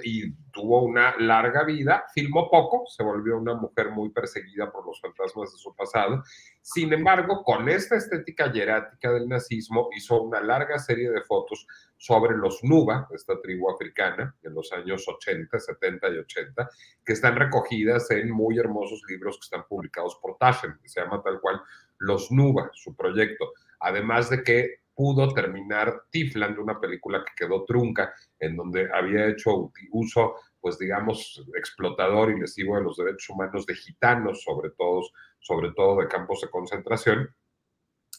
y tuvo una larga vida, filmó poco, se volvió una mujer muy perseguida por los fantasmas de su pasado. Sin embargo, con esta estética hierática del nazismo, hizo una larga serie de fotos sobre los Nuba, esta tribu africana, en los años 80, 70 y 80, que están recogidas en muy hermosos libros que están publicados por Taschen, que se llama tal cual Los Nuba, su proyecto. Además de que pudo terminar Tifland, una película que quedó trunca, en donde había hecho uso, pues digamos, explotador y lesivo de los derechos humanos de gitanos, sobre todo de campos de concentración,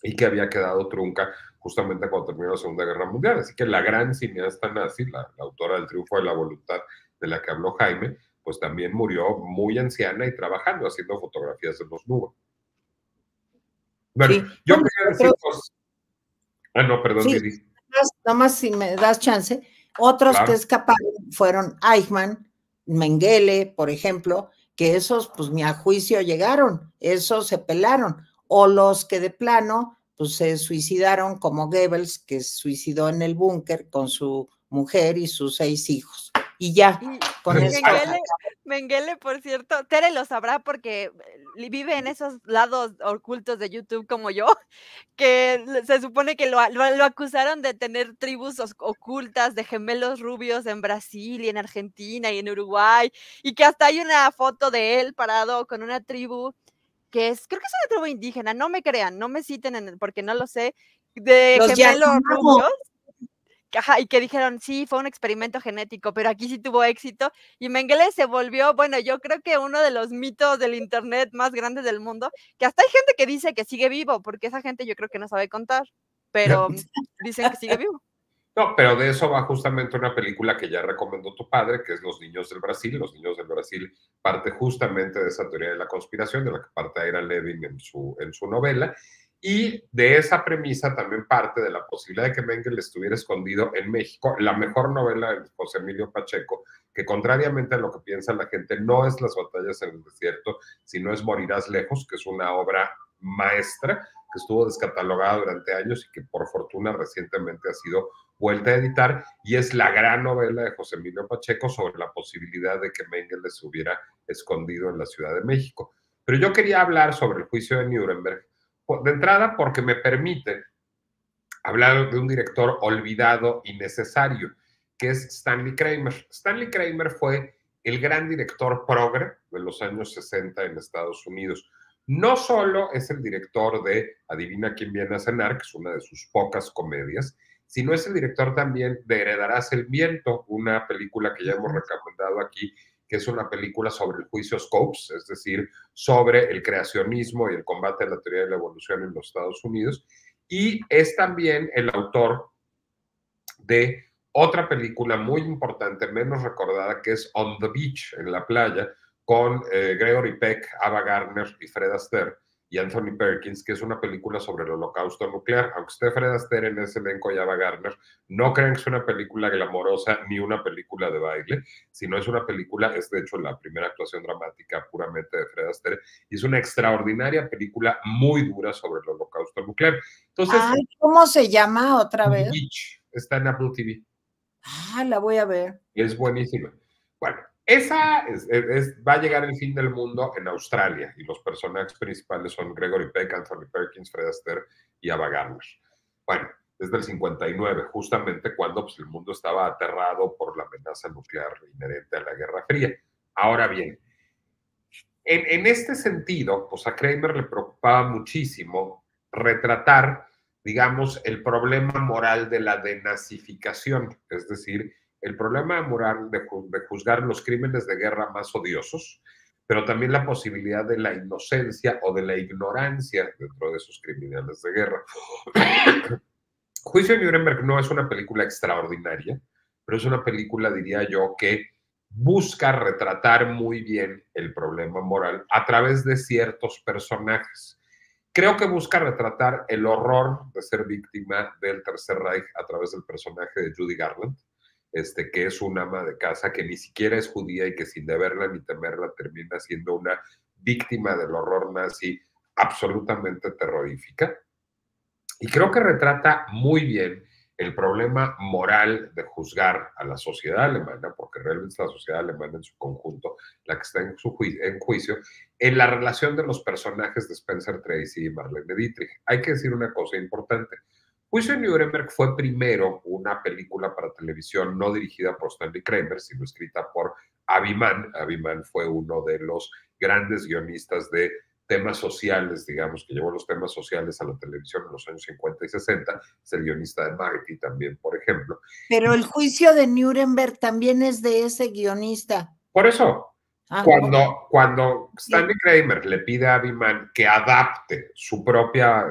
y que había quedado trunca justamente cuando terminó la Segunda Guerra Mundial. Así que la gran cineasta nazi, la autora del Triunfo de la Voluntad, de la que habló Jaime, pues también murió muy anciana y trabajando, haciendo fotografías de los Nuba. Bueno, sí, yo quería decir cosas. Ah, no, perdón, sí, Didi. Nomás si me das chance. Otros claro que escaparon fueron Eichmann, Mengele, por ejemplo, que esos, pues ni a juicio llegaron, esos se pelaron. O los que de plano, pues se suicidaron, como Goebbels, que se suicidó en el búnker con su mujer y sus 6 hijos. Y ya, con eso. Mengele, por cierto, Tere lo sabrá porque vive en esos lados ocultos de YouTube como yo, que se supone que lo acusaron de tener tribus ocultas de gemelos rubios en Brasil y en Argentina y en Uruguay, y que hasta hay una foto de él parado con una tribu que creo que es una tribu indígena, no me crean, no me citen porque no lo sé, de los gemelos rubios, y que dijeron, sí, fue un experimento genético, pero aquí sí tuvo éxito, y Mengele se volvió, bueno, yo creo que uno de los mitos del internet más grandes del mundo, que hasta hay gente que dice que sigue vivo, porque esa gente yo creo que no sabe contar, pero dicen que sigue vivo. No, pero de eso va justamente una película que ya recomendó tu padre, que es Los Niños del Brasil. Los Niños del Brasil parte justamente de esa teoría de la conspiración, de la que parte Ira Levin en su novela, y de esa premisa también parte de la posibilidad de que Mengele estuviera escondido en México. La mejor novela de José Emilio Pacheco, que contrariamente a lo que piensa la gente, no es Las batallas en el desierto, sino es Morirás lejos, que es una obra maestra que estuvo descatalogada durante años y que por fortuna recientemente ha sido vuelta a editar, y es la gran novela de José Emilio Pacheco sobre la posibilidad de que Mengele se hubiera escondido en la Ciudad de México. Pero yo quería hablar sobre el juicio de Nuremberg, de entrada porque me permite hablar de un director olvidado y necesario, que es Stanley Kramer. Stanley Kramer fue el gran director progre de los años 60 en Estados Unidos. No solo es el director de Adivina quién viene a cenar, que es una de sus pocas comedias, sino es el director también de Heredarás el viento, una película que ya hemos recomendado aquí, que es una película sobre el juicio Scopes, es decir, sobre el creacionismo y el combate a la teoría de la evolución en los Estados Unidos, y es también el autor de otra película muy importante, menos recordada, que es On the Beach, en la playa, con Gregory Peck, Ava Gardner y Fred Astaire y Anthony Perkins, que es una película sobre el holocausto nuclear. Aunque esté Fred Astaire en ese elenco y Ava Gardner, no crean que es una película glamorosa ni una película de baile, sino es una película, es de hecho la primera actuación dramática puramente de Fred Astaire, y es una extraordinaria película muy dura sobre el holocausto nuclear. Entonces, ay, ¿cómo se llama otra vez? Beach, está en Apple TV. Ah, la voy a ver. Es buenísima. Bueno, esa va a llegar el fin del mundo en Australia, y los personajes principales son Gregory Peck, Anthony Perkins, Fred Astaire y Ava Gardner. Bueno, desde el 59, justamente cuando pues, el mundo estaba aterrado por la amenaza nuclear inherente a la Guerra Fría. Ahora bien, en este sentido, pues a Kramer le preocupaba muchísimo retratar, digamos, el problema moral de la denazificación, es decir, el problema moral de juzgar los crímenes de guerra más odiosos, pero también la posibilidad de la inocencia o de la ignorancia dentro de esos criminales de guerra. Juicio de Nuremberg no es una película extraordinaria, pero es una película, diría yo, que busca retratar muy bien el problema moral a través de ciertos personajes. Creo que busca retratar el horror de ser víctima del Tercer Reich a través del personaje de Judy Garland, que es una ama de casa que ni siquiera es judía y que sin deberla ni temerla termina siendo una víctima del horror nazi absolutamente terrorífica. Y creo que retrata muy bien el problema moral de juzgar a la sociedad alemana, porque realmente es la sociedad alemana en su conjunto la que está en juicio, en la relación de los personajes de Spencer Tracy y Marlene Dietrich. Hay que decir una cosa importante. Juicio de Nuremberg fue primero una película para televisión no dirigida por Stanley Kramer, sino escrita por Avi Mann. Avi Mann fue uno de los grandes guionistas de temas sociales, digamos, que llevó los temas sociales a la televisión en los años 50 y 60, es el guionista de Marty también, por ejemplo. Pero el juicio de Nuremberg también es de ese guionista. Por eso, cuando Stanley Kramer le pide a Avi Mann que adapte su propia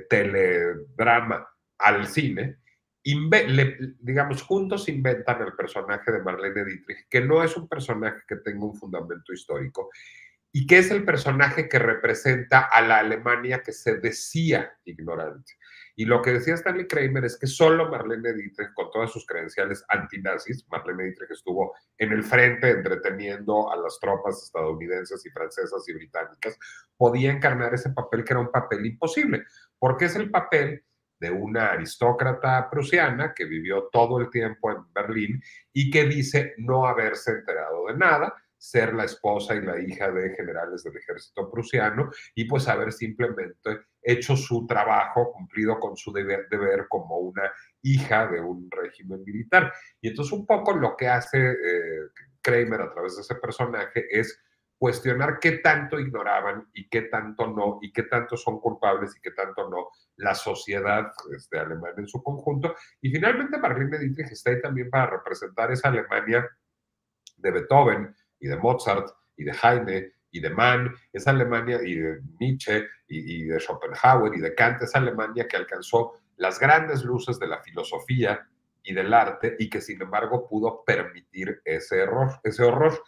teledrama al cine, digamos, juntos inventan el personaje de Marlene Dietrich, que no es un personaje que tenga un fundamento histórico, y que es el personaje que representa a la Alemania que se decía ignorante. Y lo que decía Stanley Kramer es que solo Marlene Dietrich, con todas sus credenciales antinazis, Marlene Dietrich estuvo en el frente entreteniendo a las tropas estadounidenses y francesas y británicas, podía encarnar ese papel que era un papel imposible, porque es el papel de una aristócrata prusiana que vivió todo el tiempo en Berlín y que dice no haberse enterado de nada, ser la esposa y la hija de generales del ejército prusiano y pues haber simplemente hecho su trabajo, cumplido con su deber como una hija de un régimen militar. Y entonces un poco lo que hace Kramer a través de ese personaje es cuestionar qué tanto ignoraban y qué tanto no, y qué tanto son culpables y qué tanto no la sociedad alemana en su conjunto. Y finalmente Marlene Dietrich está ahí también para representar esa Alemania de Beethoven y de Mozart y de Heine y de Mann, esa Alemania y de Nietzsche y de Schopenhauer y de Kant, esa Alemania que alcanzó las grandes luces de la filosofía y del arte y que sin embargo pudo permitir ese horror.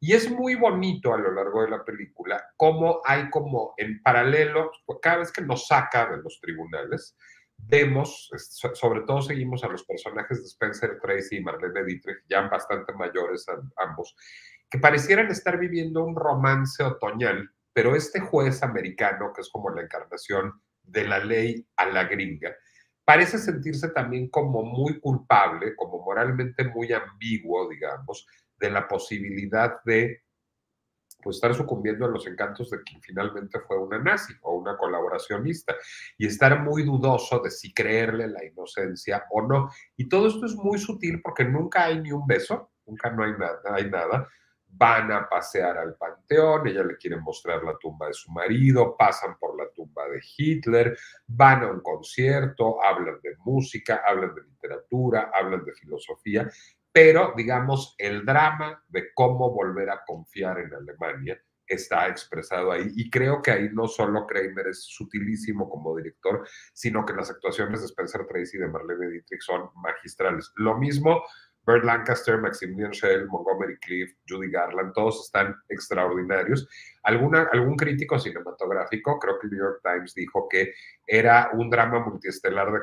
Y es muy bonito a lo largo de la película cómo hay como en paralelo, cada vez que nos saca de los tribunales, vemos, sobre todo seguimos a los personajes de Spencer Tracy y Marlene Dietrich, ya bastante mayores ambos, que parecieran estar viviendo un romance otoñal, pero este juez americano, que es como la encarnación de la ley a la gringa, parece sentirse también como muy culpable, como moralmente muy ambiguo, digamos, de la posibilidad de pues estar sucumbiendo a los encantos de quien finalmente fue una nazi o una colaboracionista y estar muy dudoso de si creerle la inocencia o no. Y todo esto es muy sutil porque nunca hay ni un beso, nunca no hay nada. Van a pasear al panteón, ella le quiere mostrar la tumba de su marido, pasan por la tumba de Hitler, van a un concierto, hablan de música, hablan de literatura, hablan de filosofía, pero, digamos, el drama de cómo volver a confiar en Alemania está expresado ahí. Y creo que ahí no solo Kramer es sutilísimo como director, sino que las actuaciones de Spencer Tracy y de Marlene Dietrich son magistrales. Lo mismo Burt Lancaster, Maximilian Schell, Montgomery Clift, Judy Garland, todos están extraordinarios. Algún crítico cinematográfico, creo que el New York Times dijo que era un drama multiestelar de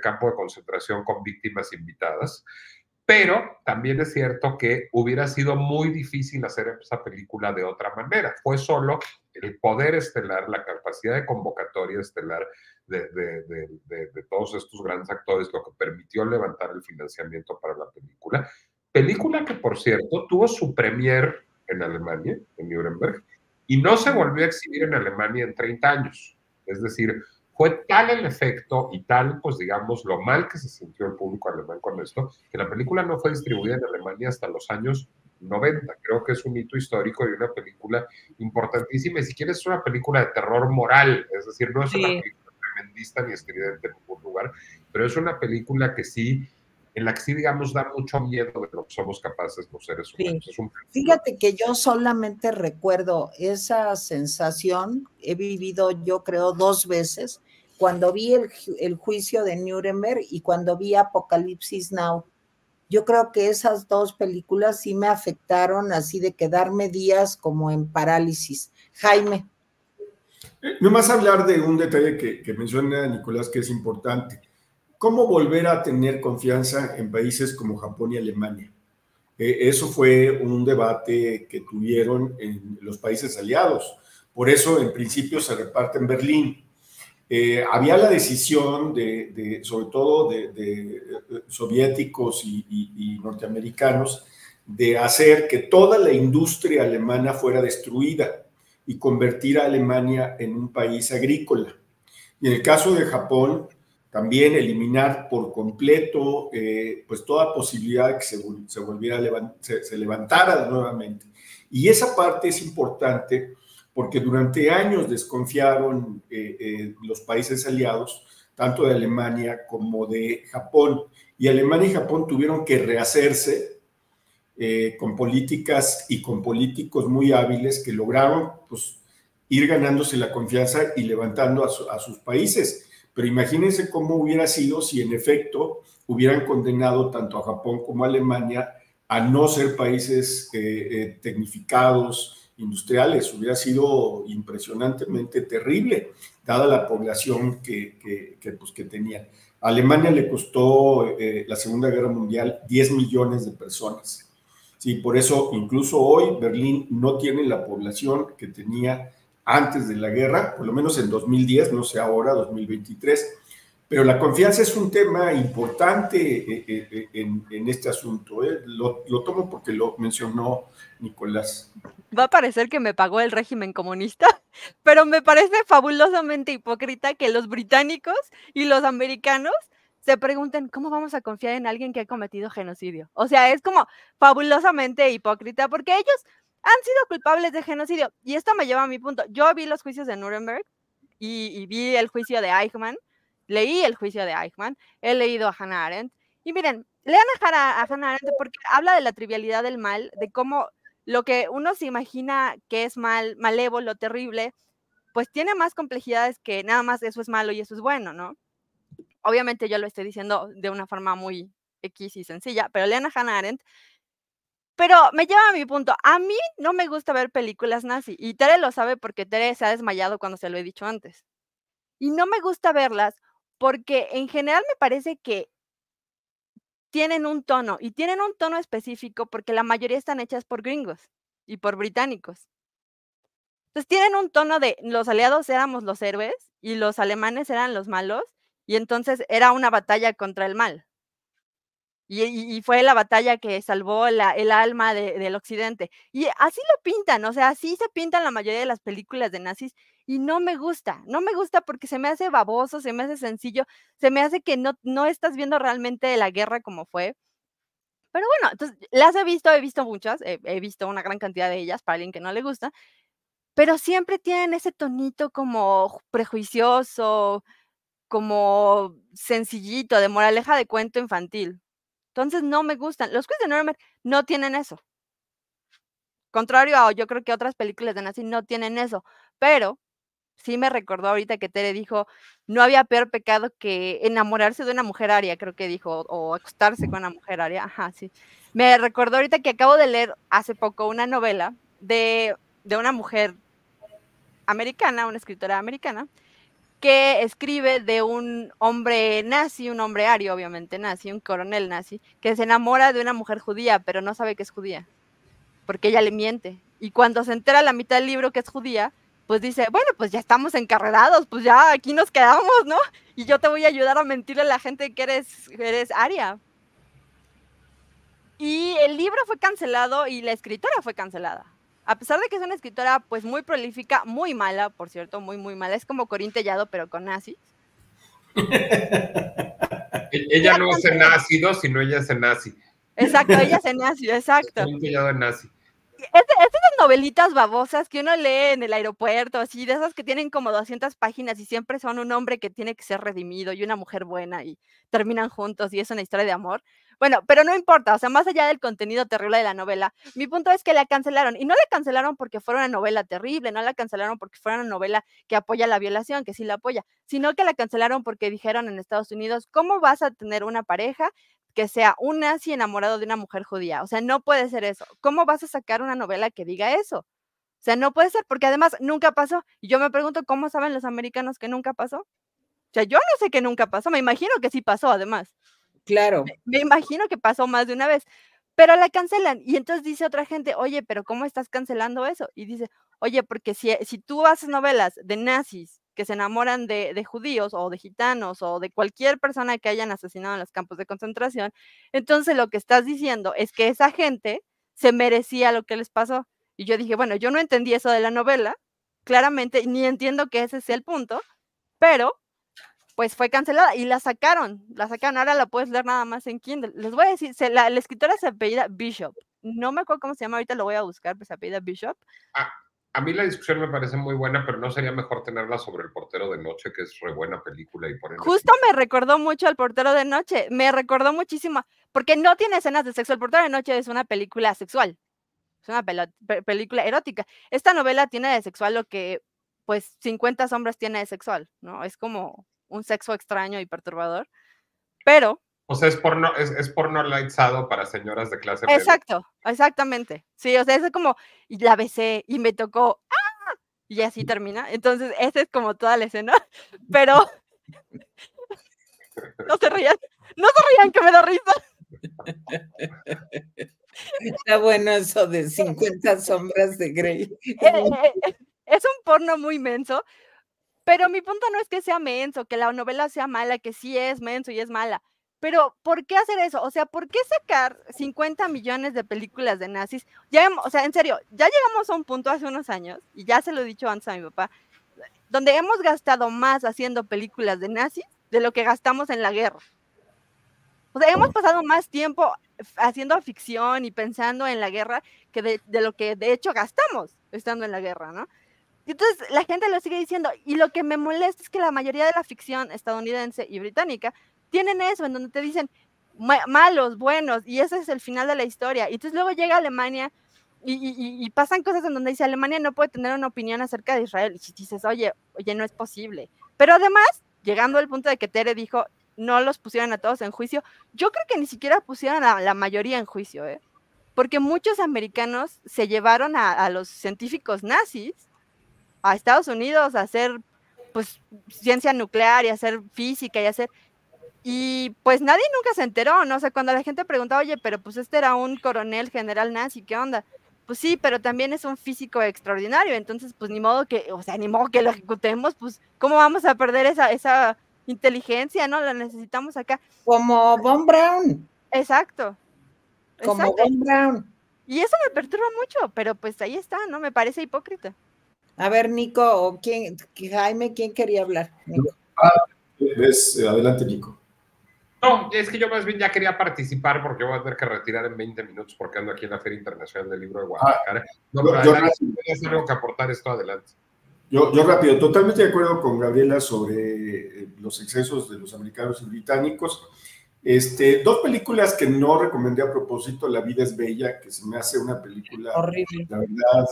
campo de concentración con víctimas invitadas. Pero también es cierto que hubiera sido muy difícil hacer esa película de otra manera. Fue solo el poder estelar, la capacidad de convocatoria estelar de todos estos grandes actores lo que permitió levantar el financiamiento para la película. Película que, por cierto, tuvo su premier en Alemania, en Nuremberg, y no se volvió a exhibir en Alemania en 30 años. Es decir, fue tal el efecto y tal, pues digamos, lo mal que se sintió el público alemán con esto, que la película no fue distribuida en Alemania hasta los años 90. Creo que es un hito histórico y una película importantísima. Y si quieres, es una película de terror moral, es decir, no es una película tremendista ni estridente en ningún lugar, pero es una película que sí, en la que sí, digamos, da mucho miedo de lo que somos capaces los seres humanos. Sí. Fíjate que yo solamente recuerdo esa sensación, he vivido yo creo 2 veces, cuando vi el juicio de Nuremberg y cuando vi Apocalipsis Now. Yo creo que esas 2 películas sí me afectaron así de quedarme días como en parálisis. Jaime. Nomás hablar de un detalle que menciona Nicolás que es importante. ¿Cómo volver a tener confianza en países como Japón y Alemania? Eso fue un debate que tuvieron en los países aliados. Por eso, en principio, se reparte en Berlín. Había la decisión, sobre todo de soviéticos y norteamericanos, de hacer que toda la industria alemana fuera destruida y convertir a Alemania en un país agrícola. Y en el caso de Japón, también eliminar por completo pues toda posibilidad de que se levantara nuevamente. Y esa parte es importante porque durante años desconfiaron los países aliados, tanto de Alemania como de Japón. Y Alemania y Japón tuvieron que rehacerse con políticas y con políticos muy hábiles que lograron pues, ir ganándose la confianza y levantando a sus países. Pero imagínense cómo hubiera sido si en efecto hubieran condenado tanto a Japón como a Alemania a no ser países tecnificados, industriales. Hubiera sido impresionantemente terrible, dada la población que tenían. A Alemania le costó la Segunda Guerra Mundial 10 millones de personas. Sí, por eso incluso hoy Berlín no tiene la población que tenía antes de la guerra, por lo menos en 2010, no sé ahora, 2023, pero la confianza es un tema importante en este asunto. Lo tomo porque lo mencionó Nicolás. Va a parecer que me pagó el régimen comunista, pero me parece fabulosamente hipócrita que los británicos y los americanos se pregunten cómo vamos a confiar en alguien que ha cometido genocidio. O sea, es como fabulosamente hipócrita porque ellos han sido culpables de genocidio. Y esto me lleva a mi punto. Yo vi los juicios de Nuremberg y vi el juicio de Eichmann, leí el juicio de Eichmann, he leído a Hannah Arendt, y miren, lean a Hannah Arendt porque habla de la trivialidad del mal, de cómo lo que uno se imagina que es mal, malévolo, terrible, pues tiene más complejidades que nada más eso es malo y eso es bueno, ¿no? Obviamente yo lo estoy diciendo de una forma muy X y sencilla, pero lean a Hannah Arendt. Pero me lleva a mi punto, a mí no me gusta ver películas nazi, y Tere lo sabe porque Tere se ha desmayado cuando se lo he dicho antes. Y no me gusta verlas porque en general me parece que tienen un tono, y tienen un tono específico porque la mayoría están hechas por gringos y por británicos. Entonces tienen un tono de los aliados éramos los héroes y los alemanes eran los malos, y entonces era una batalla contra el mal. Y fue la batalla que salvó el alma del occidente. Y así lo pintan, o sea, así se pintan la mayoría de las películas de nazis, y no me gusta porque se me hace baboso, se me hace sencillo, se me hace que no estás viendo realmente la guerra como fue. Pero bueno, entonces las he visto muchas, he visto una gran cantidad de ellas para alguien que no le gusta, pero siempre tienen ese tonito como prejuicioso, como sencillito, de moraleja de cuento infantil. Entonces no me gustan. Los juicios de Nuremberg no tienen eso. Contrario a, yo creo que otras películas de nazi no tienen eso, pero sí me recordó ahorita que Tere dijo, no había peor pecado que enamorarse de una mujer aria, creo que dijo, o acostarse con una mujer aria. Ajá, sí. Me recordó ahorita que acabo de leer hace poco una novela de una mujer americana, una escritora americana, que escribe de un hombre nazi, un hombre ario, obviamente nazi, un coronel nazi, que se enamora de una mujer judía, pero no sabe que es judía, porque ella le miente. Y cuando se entera a la mitad del libro que es judía, pues dice, bueno, pues ya estamos encarrerados, pues ya aquí nos quedamos, ¿no? Y yo te voy a ayudar a mentirle a la gente que eres aria. Y el libro fue cancelado y la escritora fue cancelada. A pesar de que es una escritora pues muy prolífica, muy mala, por cierto, muy, muy mala. Es como Corín Tellado, pero con nazis. Ella no es en ácido, sino ella es en nazi. Exacto, ella es en nazi, exacto. Corín Tellado en nazi. Estas novelitas babosas que uno lee en el aeropuerto, así, de esas que tienen como 200 páginas y siempre son un hombre que tiene que ser redimido y una mujer buena y terminan juntos y es una historia de amor. Bueno, pero no importa, o sea, más allá del contenido terrible de la novela, mi punto es que la cancelaron, y no la cancelaron porque fuera una novela terrible, no la cancelaron porque fuera una novela que apoya la violación, que sí la apoya, sino que la cancelaron porque dijeron en Estados Unidos, ¿cómo vas a tener una pareja que sea un nazi enamorado de una mujer judía? O sea, no puede ser eso. ¿Cómo vas a sacar una novela que diga eso? O sea, no puede ser, porque además nunca pasó. Y yo me pregunto, ¿cómo saben los americanos que nunca pasó? O sea, yo no sé que nunca pasó, me imagino que sí pasó, además. Claro. Me imagino que pasó más de una vez, pero la cancelan. Y entonces dice otra gente, oye, pero ¿cómo estás cancelando eso? Y dice, oye, porque si tú haces novelas de nazis que se enamoran de judíos o de gitanos o de cualquier persona que hayan asesinado en los campos de concentración, entonces lo que estás diciendo es que esa gente se merecía lo que les pasó. Y yo dije, bueno, yo no entendí eso de la novela, claramente, ni entiendo que ese sea el punto, pero pues fue cancelada y la sacaron, ahora la puedes leer nada más en Kindle. Les voy a decir, la escritora se apellida Bishop, no me acuerdo cómo se llama, ahorita lo voy a buscar, pues se apellida Bishop. A mí la discusión me parece muy buena, pero ¿no sería mejor tenerla sobre El portero de noche, que es re buena película? Y Justo me recordó mucho al portero de noche, me recordó muchísimo, porque no tiene escenas de sexo. El portero de noche es una película sexual, es una película erótica. Esta novela tiene de sexual lo que, pues, 50 sombras tiene de sexual, ¿no? Es como un sexo extraño y perturbador, pero... O sea, es porno lightsado para señoras de clase media. Exacto, exactamente. Sí, o sea, es como, y la besé y me tocó, ¡ah! Y así termina. Entonces, esa es como toda la escena, pero... No se rían que me da risa. Está bueno eso de 50 sombras de Grey. Es un porno muy menso, pero mi punto no es que sea menso, que la novela sea mala, que sí es menso y es mala, pero ¿por qué hacer eso? O sea, ¿por qué sacar 50 millones de películas de nazis? O sea, en serio, ya llegamos a un punto hace unos años, y ya se lo he dicho antes a mi papá, donde hemos gastado más haciendo películas de nazis de lo que gastamos en la guerra. O sea, hemos pasado más tiempo haciendo ficción y pensando en la guerra que de lo que de hecho gastamos estando en la guerra, ¿no? Y entonces la gente lo sigue diciendo, y lo que me molesta es que la mayoría de la ficción estadounidense y británica tienen eso, en donde te dicen malos, buenos, y ese es el final de la historia. Y entonces luego llega Alemania y pasan cosas en donde dice Alemania no puede tener una opinión acerca de Israel, y dices, oye, no es posible. Pero además, llegando al punto de que Tere dijo, no los pusieron a todos en juicio, yo creo que ni siquiera pusieron a la mayoría en juicio, porque muchos americanos se llevaron a los científicos nazis a Estados Unidos a hacer pues ciencia nuclear y hacer física y pues nadie nunca se enteró, ¿no? O sea, cuando la gente preguntaba, oye, pero pues este era un coronel general nazi, ¿qué onda? Pues sí, pero también es un físico extraordinario, entonces pues ni modo que lo ejecutemos, pues ¿cómo vamos a perder esa inteligencia, no? La necesitamos acá. Como Von Braun. Exacto. Como Von Braun. Y eso me perturba mucho, pero pues ahí está, ¿no? Me parece hipócrita. A ver, Nico, o Jaime, ¿quién quería hablar? Nico. Adelante, Nico. No, es que yo más bien ya quería participar porque voy a tener que retirar en 20 minutos porque ando aquí en la Feria Internacional del Libro de Guadalajara. No, pero adelante, voy a hacer algo que aportar esto adelante. Yo rápido, totalmente de acuerdo con Gabriela sobre los excesos de los americanos y británicos. Dos películas que no recomendé a propósito, La vida es bella, que se me hace una película horrible, la verdad,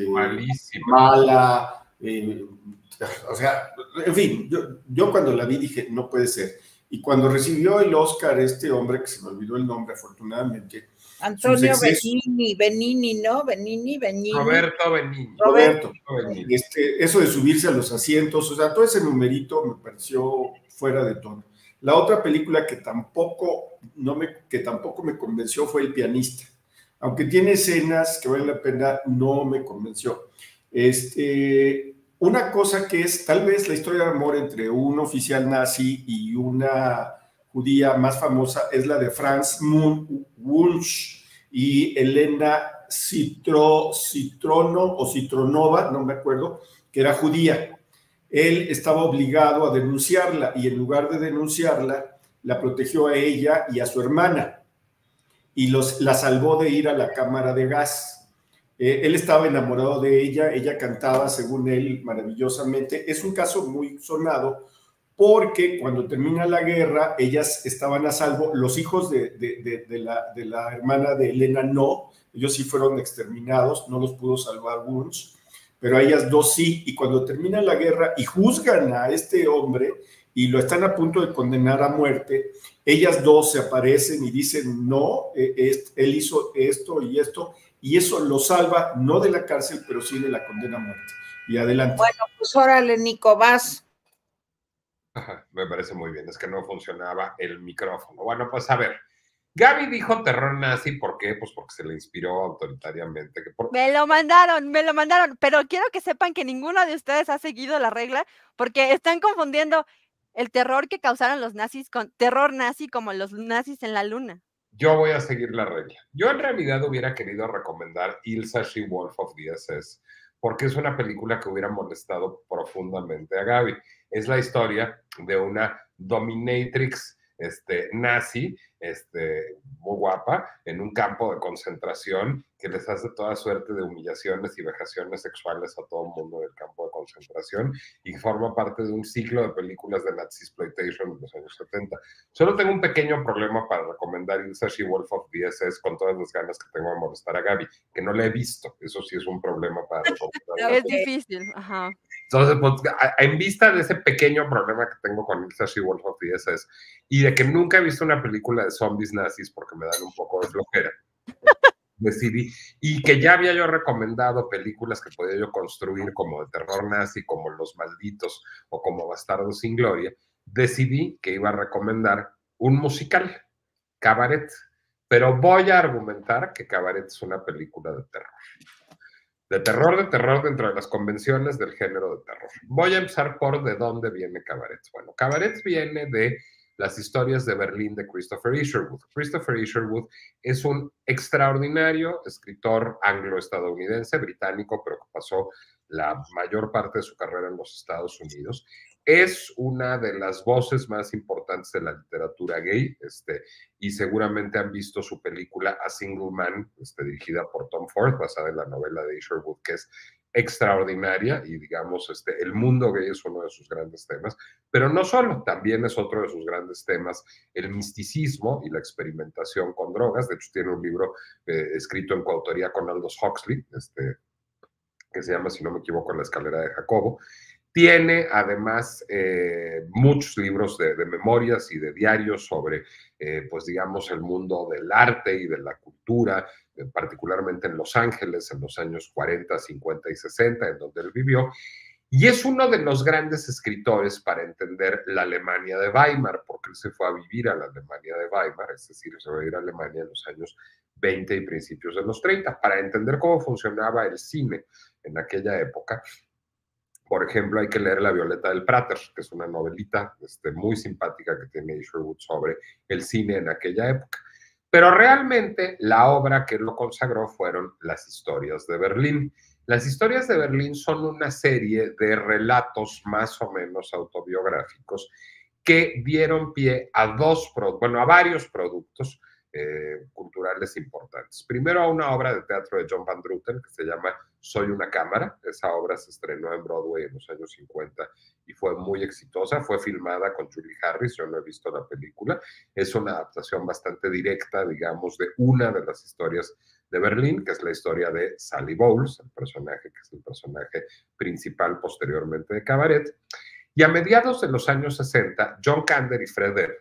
malísima, mala, o sea, en fin, yo cuando la vi dije, no puede ser. Y cuando recibió el Oscar este hombre, que se me olvidó el nombre afortunadamente, Antonio Benigni, ¿no? Benigni. Roberto Benigni. Eso de subirse a los asientos, o sea, todo ese numerito me pareció fuera de tono. La otra película que tampoco me convenció fue El pianista. Aunque tiene escenas que valen la pena, no me convenció. Una cosa que es tal vez la historia de amor entre un oficial nazi y una judía más famosa es la de Franz Wunsch y Elena Citronova, no me acuerdo, que era judía. Él estaba obligado a denunciarla y en lugar de denunciarla, la protegió a ella y a su hermana y la salvó de ir a la cámara de gas. Él estaba enamorado de ella, ella cantaba, según él, maravillosamente. Es un caso muy sonado porque cuando termina la guerra, ellas estaban a salvo. Los hijos de la hermana de Elena no, ellos sí fueron exterminados, no los pudo salvar Wunsch, pero a ellas dos sí, y cuando termina la guerra y juzgan a este hombre y lo están a punto de condenar a muerte, ellas dos se aparecen y dicen, no, él hizo esto, y eso lo salva, no de la cárcel, pero sí de la condena a muerte. Y adelante. Bueno, pues órale, Nico, vas. Me parece muy bien, es que no funcionaba el micrófono. Bueno, pues a ver, Gaby dijo terror nazi, ¿por qué? Pues porque se le inspiró autoritariamente. Me lo mandaron, pero quiero que sepan que ninguno de ustedes ha seguido la regla, porque están confundiendo el terror que causaron los nazis con terror nazi como los nazis en la luna. Yo voy a seguir la regla. Yo en realidad hubiera querido recomendar Ilsa She-Wolf of the SS, porque es una película que hubiera molestado profundamente a Gaby. Es la historia de una dominatrix nazi, muy guapa, en un campo de concentración que les hace toda suerte de humillaciones y vejaciones sexuales a todo el mundo del campo de concentración y forma parte de un ciclo de películas de Nazi-exploitation de los años 70. Solo tengo un pequeño problema para recomendar Ilsa She-Wolf of the SS con todas las ganas que tengo de molestar a Gaby, que no la he visto. Eso sí es un problema para recomendar. Es difícil, ajá. Entonces, pues, en vista de ese pequeño problema que tengo con Ilsa She-Wolf of the SS y de que nunca he visto una película de zombies nazis porque me dan un poco de flojera, decidí, y que ya había yo recomendado películas que podía yo construir como de terror nazi, como Los Malditos o como Bastardos sin Gloria, decidí que iba a recomendar un musical, Cabaret, pero voy a argumentar que Cabaret es una película de terror. De terror dentro de las convenciones del género de terror. Voy a empezar por de dónde viene Cabaret. Bueno, Cabaret viene de las historias de Berlín de Christopher Isherwood. Christopher Isherwood es un extraordinario escritor anglo-estadounidense, británico, pero que pasó la mayor parte de su carrera en los Estados Unidos. es una de las voces más importantes de la literatura gay, y seguramente han visto su película A Single Man, dirigida por Tom Ford, basada en la novela de Isherwood, que es extraordinaria, y digamos, el mundo gay es uno de sus grandes temas, pero no solo, también es otro de sus grandes temas el misticismo y la experimentación con drogas. De hecho, tiene un libro escrito en coautoría con Aldous Huxley, que se llama, si no me equivoco, La escalera de Jacobo. Tiene además muchos libros de memorias y de diarios sobre, pues digamos, el mundo del arte y de la cultura, particularmente en Los Ángeles en los años 40, 50 y 60, en donde él vivió. Y es uno de los grandes escritores para entender la Alemania de Weimar, porque él se fue a vivir a la Alemania de Weimar, es decir, se fue a ir a Alemania en los años 20 y principios de los 30, para entender cómo funcionaba el cine en aquella época. Por ejemplo, hay que leer La Violeta del Prater, que es una novelita muy simpática que tiene Isherwood sobre el cine en aquella época. Pero realmente la obra que lo consagró fueron Las historias de Berlín. Las historias de Berlín son una serie de relatos más o menos autobiográficos que dieron pie a varios productos culturales importantes. Primero a una obra de teatro de John Van Druten que se llama Soy una cámara. Esa obra se estrenó en Broadway en los años 50 y fue muy exitosa. Fue filmada con Julie Harris, yo no he visto la película. Es una adaptación bastante directa, digamos, de una de las historias de Berlín, que es la historia de Sally Bowles, el personaje que es el personaje principal posteriormente de Cabaret. Y a mediados de los años 60, John Kander y Fred Ebb,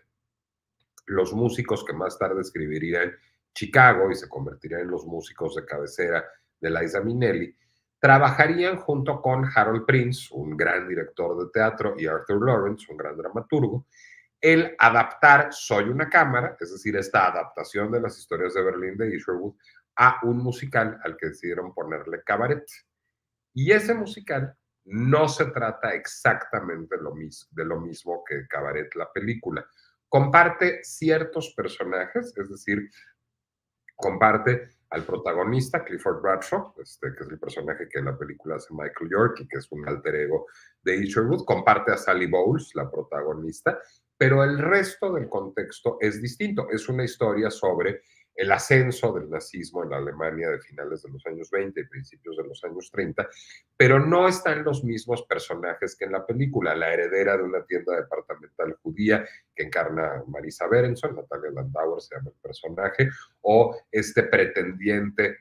los músicos que más tarde escribirían Chicago y se convertirían en los músicos de cabecera de Liza Minnelli, trabajarían junto con Harold Prince, un gran director de teatro, y Arthur Lawrence, un gran dramaturgo, el adaptar Soy una cámara, es decir, esta adaptación de las historias de Berlín de Isherwood, a un musical al que decidieron ponerle Cabaret. Y ese musical no se trata exactamente de lo mismo que Cabaret, la película. Comparte ciertos personajes, es decir, comparte al protagonista, Clifford Bradshaw, que es el personaje que en la película hace Michael York y que es un alter ego de Isherwood, comparte a Sally Bowles, la protagonista, pero el resto del contexto es distinto. Es una historia sobre el ascenso del nazismo en la Alemania de finales de los años 20 y principios de los años 30, pero no están los mismos personajes que en la película. La heredera de una tienda departamental judía que encarna Marisa Berenson, Natalia Landauer se llama el personaje, o este pretendiente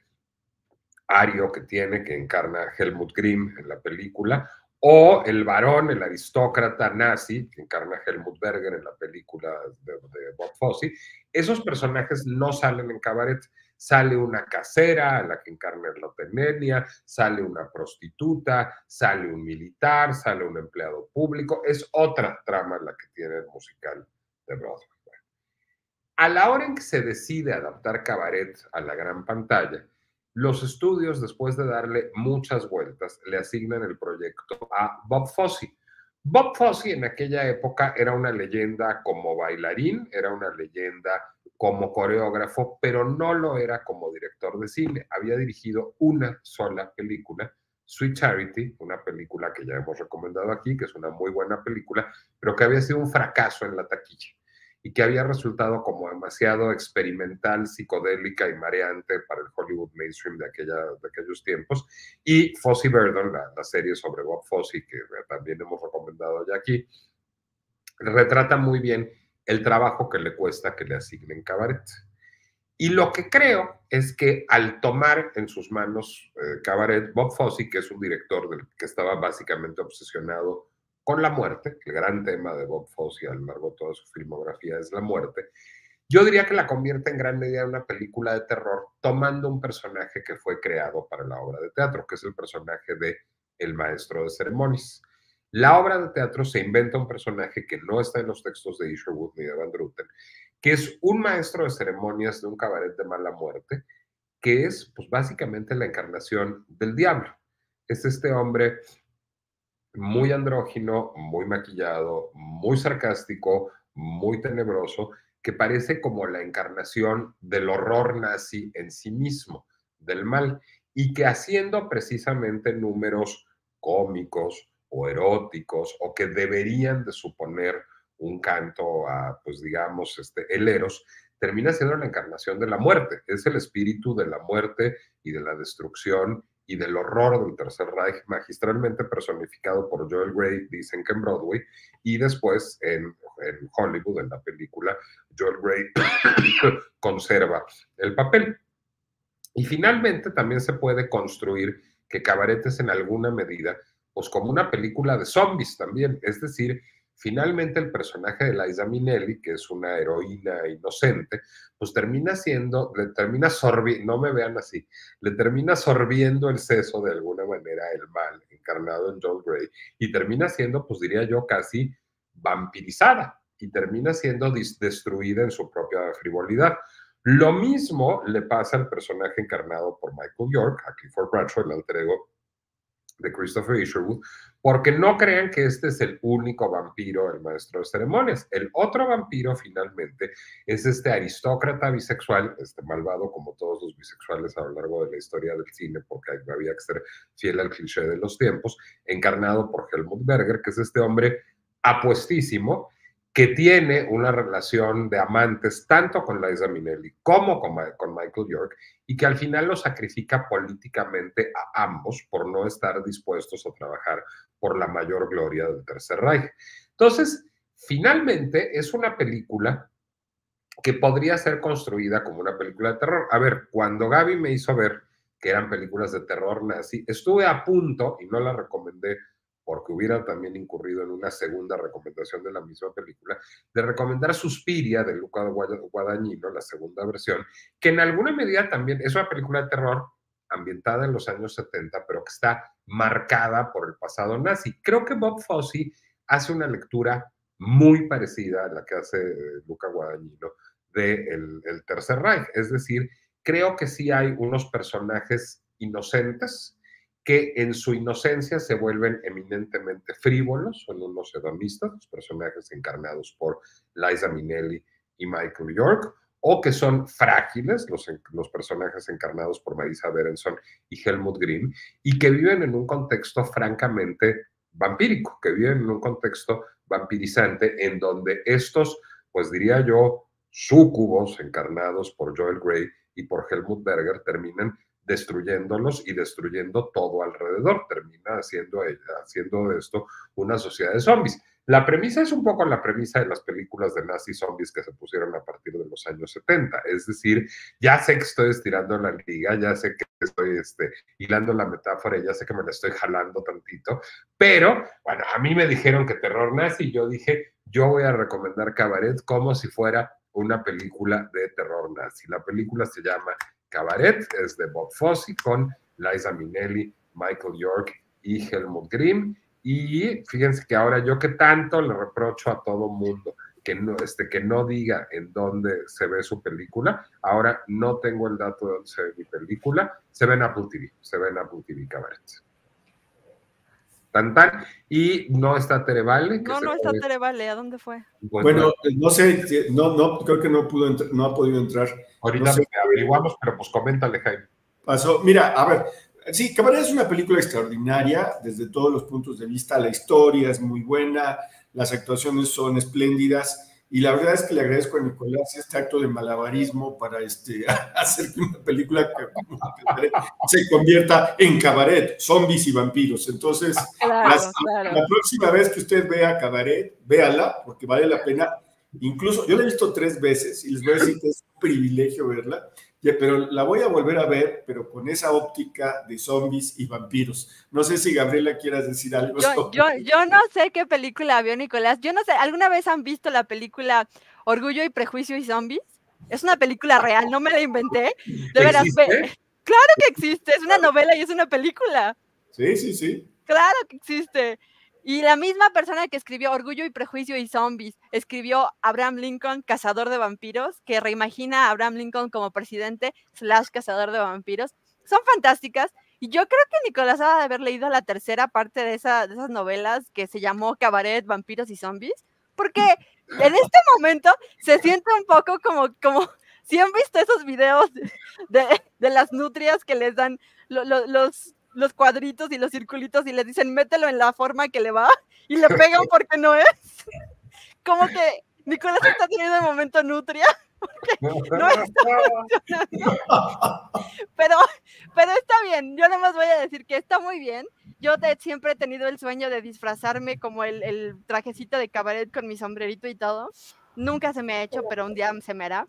ario que tiene, que encarna Helmut Grimm en la película, o el varón, el aristócrata nazi, que encarna Helmut Berger en la película de Bob Fosse. Esos personajes no salen en Cabaret. Sale una casera, a la que encarna Lotenenia, sale una prostituta, sale un militar, sale un empleado público. Es otra trama la que tiene el musical de Broadway. Bueno, a la hora en que se decide adaptar Cabaret a la gran pantalla, los estudios, después de darle muchas vueltas, le asignan el proyecto a Bob Fosse. Bob Fosse en aquella época era una leyenda como bailarín, era una leyenda como coreógrafo, pero no lo era como director de cine. Había dirigido una sola película, Sweet Charity, una película que ya hemos recomendado aquí, que es una muy buena película, pero que había sido un fracaso en la taquilla y que había resultado como demasiado experimental, psicodélica y mareante para el Hollywood mainstream de aquellos tiempos. Y Fosse Verdon, la serie sobre Bob Fosse, que también hemos recomendado ya aquí, retrata muy bien el trabajo que le cuesta que le asignen Cabaret. Y lo que creo es que al tomar en sus manos Cabaret, Bob Fosse, que es un director que estaba básicamente obsesionado con la muerte, el gran tema de Bob Fosse a lo largo de toda su filmografía es la muerte, yo diría que la convierte en gran medida en una película de terror, tomando un personaje que fue creado para la obra de teatro, que es el personaje de El maestro de ceremonias. La obra de teatro se inventa un personaje que no está en los textos de Isherwood ni de Van Druten, que es un maestro de ceremonias de un cabaret de mala muerte, que es pues básicamente la encarnación del diablo. Es este hombre muy andrógino, muy maquillado, muy sarcástico, muy tenebroso, que parece como la encarnación del horror nazi en sí mismo, del mal, y que haciendo precisamente números cómicos, o eróticos, o que deberían de suponer un canto a, pues digamos, el Eros, termina siendo la encarnación de la muerte. Es el espíritu de la muerte y de la destrucción y del horror del Tercer Reich, magistralmente personificado por Joel Grey, dicen que en Broadway, y después en Hollywood, en la película, Joel Grey conserva el papel. Y finalmente también se puede construir que Cabaret es en alguna medida, pues como una película de zombies también, es decir, finalmente el personaje de Liza Minnelli, que es una heroína inocente, pues termina siendo, le termina sorbiendo, no me vean así, le termina sorbiendo el seso de alguna manera el mal encarnado en Joel Grey y termina siendo, pues diría yo, casi vampirizada y termina siendo destruida en su propia frivolidad. Lo mismo le pasa al personaje encarnado por Michael York, a Clifford Bradshaw, el alter ego de Christopher Isherwood, porque no crean que este es el único vampiro, el maestro de ceremonias. El otro vampiro, finalmente, es este aristócrata bisexual, malvado como todos los bisexuales a lo largo de la historia del cine, porque había que ser fiel al cliché de los tiempos, encarnado por Helmut Berger, que es este hombre apuestísimo, que tiene una relación de amantes tanto con Liza Minnelli como con Michael York, y que al final lo sacrifica políticamente a ambos por no estar dispuestos a trabajar por la mayor gloria del Tercer Reich. Entonces, finalmente es una película que podría ser construida como una película de terror. A ver, cuando Gaby me hizo ver que eran películas de terror nazi, estuve a punto, y no la recomendé porque hubiera también incurrido en una segunda recomendación de la misma película, de recomendar Suspiria de Luca Guadagnino, la segunda versión, que en alguna medida también es una película de terror ambientada en los años 70, pero que está marcada por el pasado nazi. Creo que Bob Fosse hace una lectura muy parecida a la que hace Luca Guadagnino de el Tercer Reich. Es decir, creo que sí hay unos personajes inocentes que en su inocencia se vuelven eminentemente frívolos, son unos hedonistas, los personajes encarnados por Liza Minnelli y Michael York, o que son frágiles, los personajes encarnados por Marisa Berenson y Helmut Grimm, y que viven en un contexto francamente vampírico, que viven en un contexto vampirizante, en donde estos, pues diría yo, súcubos encarnados por Joel Grey y por Helmut Berger terminan destruyéndolos y destruyendo todo alrededor. Termina haciendo de esto una sociedad de zombies. La premisa es un poco la premisa de las películas de nazi zombies que se pusieron a partir de los años 70. Es decir, ya sé que estoy estirando la liga, ya sé que estoy hilando la metáfora, ya sé que me la estoy jalando tantito, pero bueno, a mí me dijeron que terror nazi y yo dije, yo voy a recomendar Cabaret como si fuera una película de terror nazi. La película se llama Cabaret, es de Bob Fosse con Liza Minnelli, Michael York y Helmut Grimm. Y fíjense que ahora yo que tanto le reprocho a todo mundo que no diga en dónde se ve su película, ahora no tengo el dato de dónde se ve mi película, se ve en Apple TV, Cabaret. Tan, y no está Tere Vale. No está Tere Vale, ¿a dónde fue? Bueno, no sé, creo que no ha podido entrar. Ahorita no sé, averiguamos, pero pues coméntale, Jaime. Pasó, mira, a ver, sí, Cabaret es una película extraordinaria desde todos los puntos de vista, la historia es muy buena, las actuaciones son espléndidas, y la verdad es que le agradezco a Nicolás este acto de malabarismo para hacer que una película que se convierta en Cabaret, zombies y vampiros. Entonces, la próxima vez que usted vea Cabaret, véala, porque vale la pena. Incluso, yo la he visto 3 veces y les voy a decir que es un privilegio verla, pero la voy a volver a ver, pero con esa óptica de zombies y vampiros. No sé si Gabriela quieras decir algo. Yo no sé qué película vio Nicolás. Yo no sé, ¿alguna vez han visto la película Orgullo y Prejuicio y Zombies? Es una película real, no me la inventé. De veras, claro que existe, es una novela y es una película. Sí. Claro que existe. Y la misma persona que escribió Orgullo y Prejuicio y Zombies escribió Abraham Lincoln, Cazador de Vampiros, que reimagina a Abraham Lincoln como presidente / cazador de vampiros. Son fantásticas. Y yo creo que Nicolás ha de haber leído la tercera parte de esas novelas que se llamó Cabaret, Vampiros y Zombies, porque en este momento se siente un poco como si han visto esos videos de las nutrias que les dan los los cuadritos y los circulitos y les dicen, mételo en la forma que le va, y le pegan porque no es. Como que Nicolás está teniendo el momento nutria, porque no está funcionando. Pero está bien, yo nomás voy a decir que está muy bien. Yo siempre he tenido el sueño de disfrazarme como el trajecito de cabaret con mi sombrerito y todo. Nunca se me ha hecho, pero un día se me hará.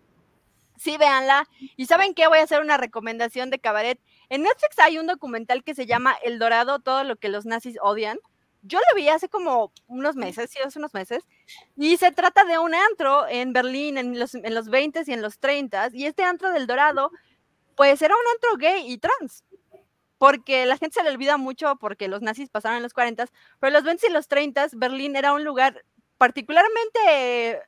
Sí, véanla. ¿Y saben qué? Voy a hacer una recomendación de cabaret. En Netflix hay un documental que se llama El Dorado, todo lo que los nazis odian. Yo lo vi hace como unos meses, y se trata de un antro en Berlín en los 20s y en los 30s, y este antro del Dorado, pues era un antro gay y trans, porque la gente se le olvida mucho porque los nazis pasaron en los 40s, pero en los 20s y los 30s, Berlín era un lugar particularmente,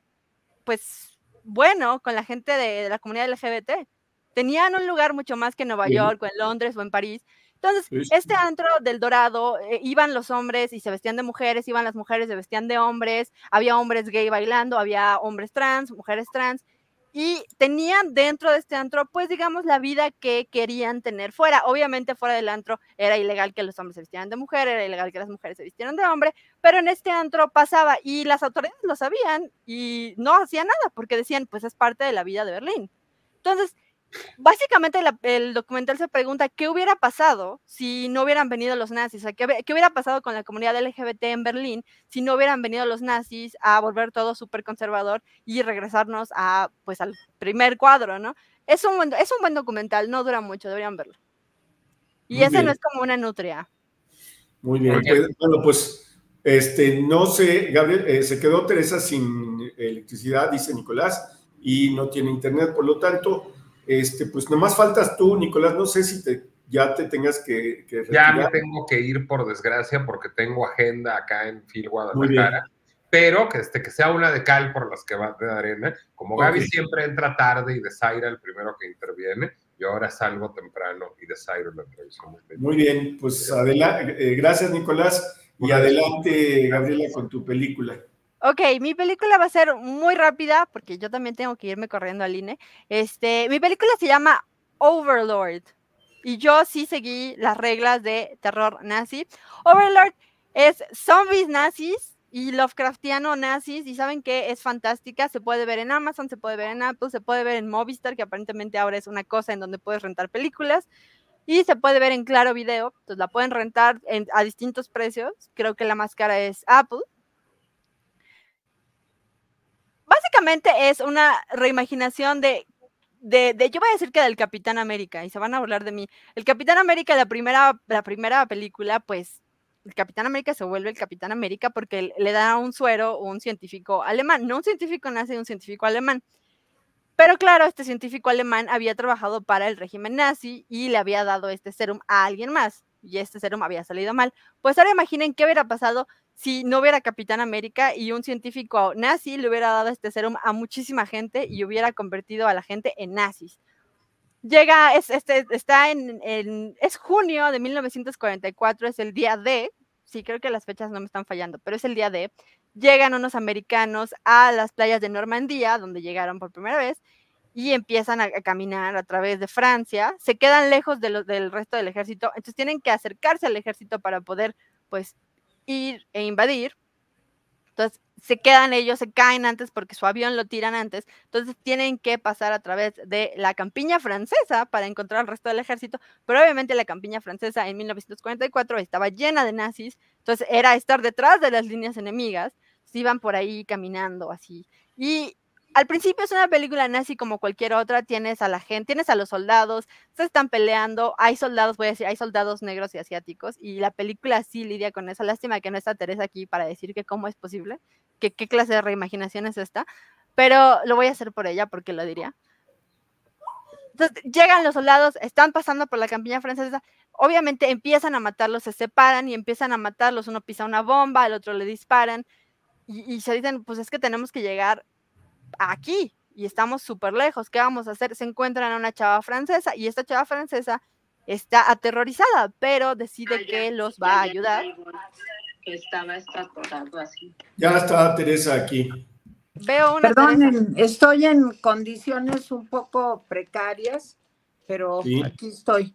pues, bueno, con la gente de la comunidad LGBT. Tenían un lugar mucho más que en Nueva York o en Londres o en París. Entonces, este antro del Dorado, iban los hombres y se vestían de mujeres, iban las mujeres y se vestían de hombres, había hombres gay bailando, había hombres trans, mujeres trans, y tenían dentro de este antro, pues digamos, la vida que querían tener fuera. Obviamente fuera del antro era ilegal que los hombres se vistieran de mujer, era ilegal que las mujeres se vistieran de hombre, pero en este antro pasaba y las autoridades lo sabían y no hacían nada porque decían, pues es parte de la vida de Berlín. Entonces, básicamente el documental se pregunta qué hubiera pasado si no hubieran venido los nazis, o sea, qué hubiera pasado con la comunidad LGBT en Berlín si no hubieran venido los nazis a volver todo súper conservador y regresarnos a, pues, al primer cuadro, ¿no? Es un buen documental, no dura mucho, deberían verlo. Y Muy ese bien. no es como una nutria. Muy bien. Bueno, pues no sé, Gabriel, se quedó Teresa sin electricidad, dice Nicolás, y no tiene internet, por lo tanto, pues nomás faltas tú, Nicolás, no sé si ya te tengas que Ya retirar. me tengo que ir, por desgracia, porque tengo agenda acá en Phil Guadalajara, pero que sea una de cal por las que va de arena. Como Gaby siempre entra tarde y Desaira el primero que interviene, yo ahora salgo temprano y Desairo la televisión. Muy bien, pues adelante, gracias Nicolás, y adelante Gabriela con tu película. Ok, mi película va a ser muy rápida porque yo también tengo que irme corriendo al INE. Mi película se llama Overlord y yo sí seguí las reglas de terror nazi. Overlord es zombies nazis y Lovecraftiano nazis, y saben que es fantástica. Se puede ver en Amazon, se puede ver en Apple, se puede ver en Movistar, que aparentemente ahora es una cosa en donde puedes rentar películas, y se puede ver en Claro Video. Entonces la pueden rentar a distintos precios. Creo que la más cara es Apple. Básicamente es una reimaginación de yo voy a decir que del Capitán América, y se van a burlar de mí. El Capitán América, la primera película, pues el Capitán América se vuelve el Capitán América porque le da un suero un científico alemán, no un científico nazi, un científico alemán. Pero claro, este científico alemán había trabajado para el régimen nazi y le había dado este serum a alguien más, y este serum había salido mal. Pues ahora imaginen qué hubiera pasado si no hubiera Capitán América y un científico nazi le hubiera dado este serum a muchísima gente y hubiera convertido a la gente en nazis. Llega, es junio de 1944, es el día D, sí, creo que las fechas no me están fallando, pero es el día D. Llegan unos americanos a las playas de Normandía, donde llegaron por primera vez, y empiezan a caminar a través de Francia, se quedan lejos del resto del ejército, entonces tienen que acercarse al ejército para poder, pues, ir e invadir. Entonces se quedan ellos, se caen antes porque su avión lo tiran antes, entonces tienen que pasar a través de la campiña francesa para encontrar al resto del ejército, pero obviamente la campiña francesa en 1944 estaba llena de nazis, entonces era estar detrás de las líneas enemigas, se iban por ahí caminando así, y al principio es una película nazi como cualquier otra, tienes a la gente, tienes a los soldados, se están peleando, hay soldados, voy a decir, hay soldados negros y asiáticos, y la película sí lidia con eso. Lástima que no está Teresa aquí para decir que cómo es posible, que qué clase de reimaginación es esta, pero lo voy a hacer por ella porque lo diría. Entonces llegan los soldados, están pasando por la campiña francesa, obviamente empiezan a matarlos, se separan y empiezan a matarlos, uno pisa una bomba, al otro le disparan, y se dicen, pues es que tenemos que llegar aquí y estamos súper lejos, ¿qué vamos a hacer? Se encuentran a una chava francesa y esta chava francesa está aterrorizada, pero decide que los va a ayudar. Ya está Teresa aquí. Veo una Perdonen, estoy en condiciones un poco precarias, pero sí, aquí estoy.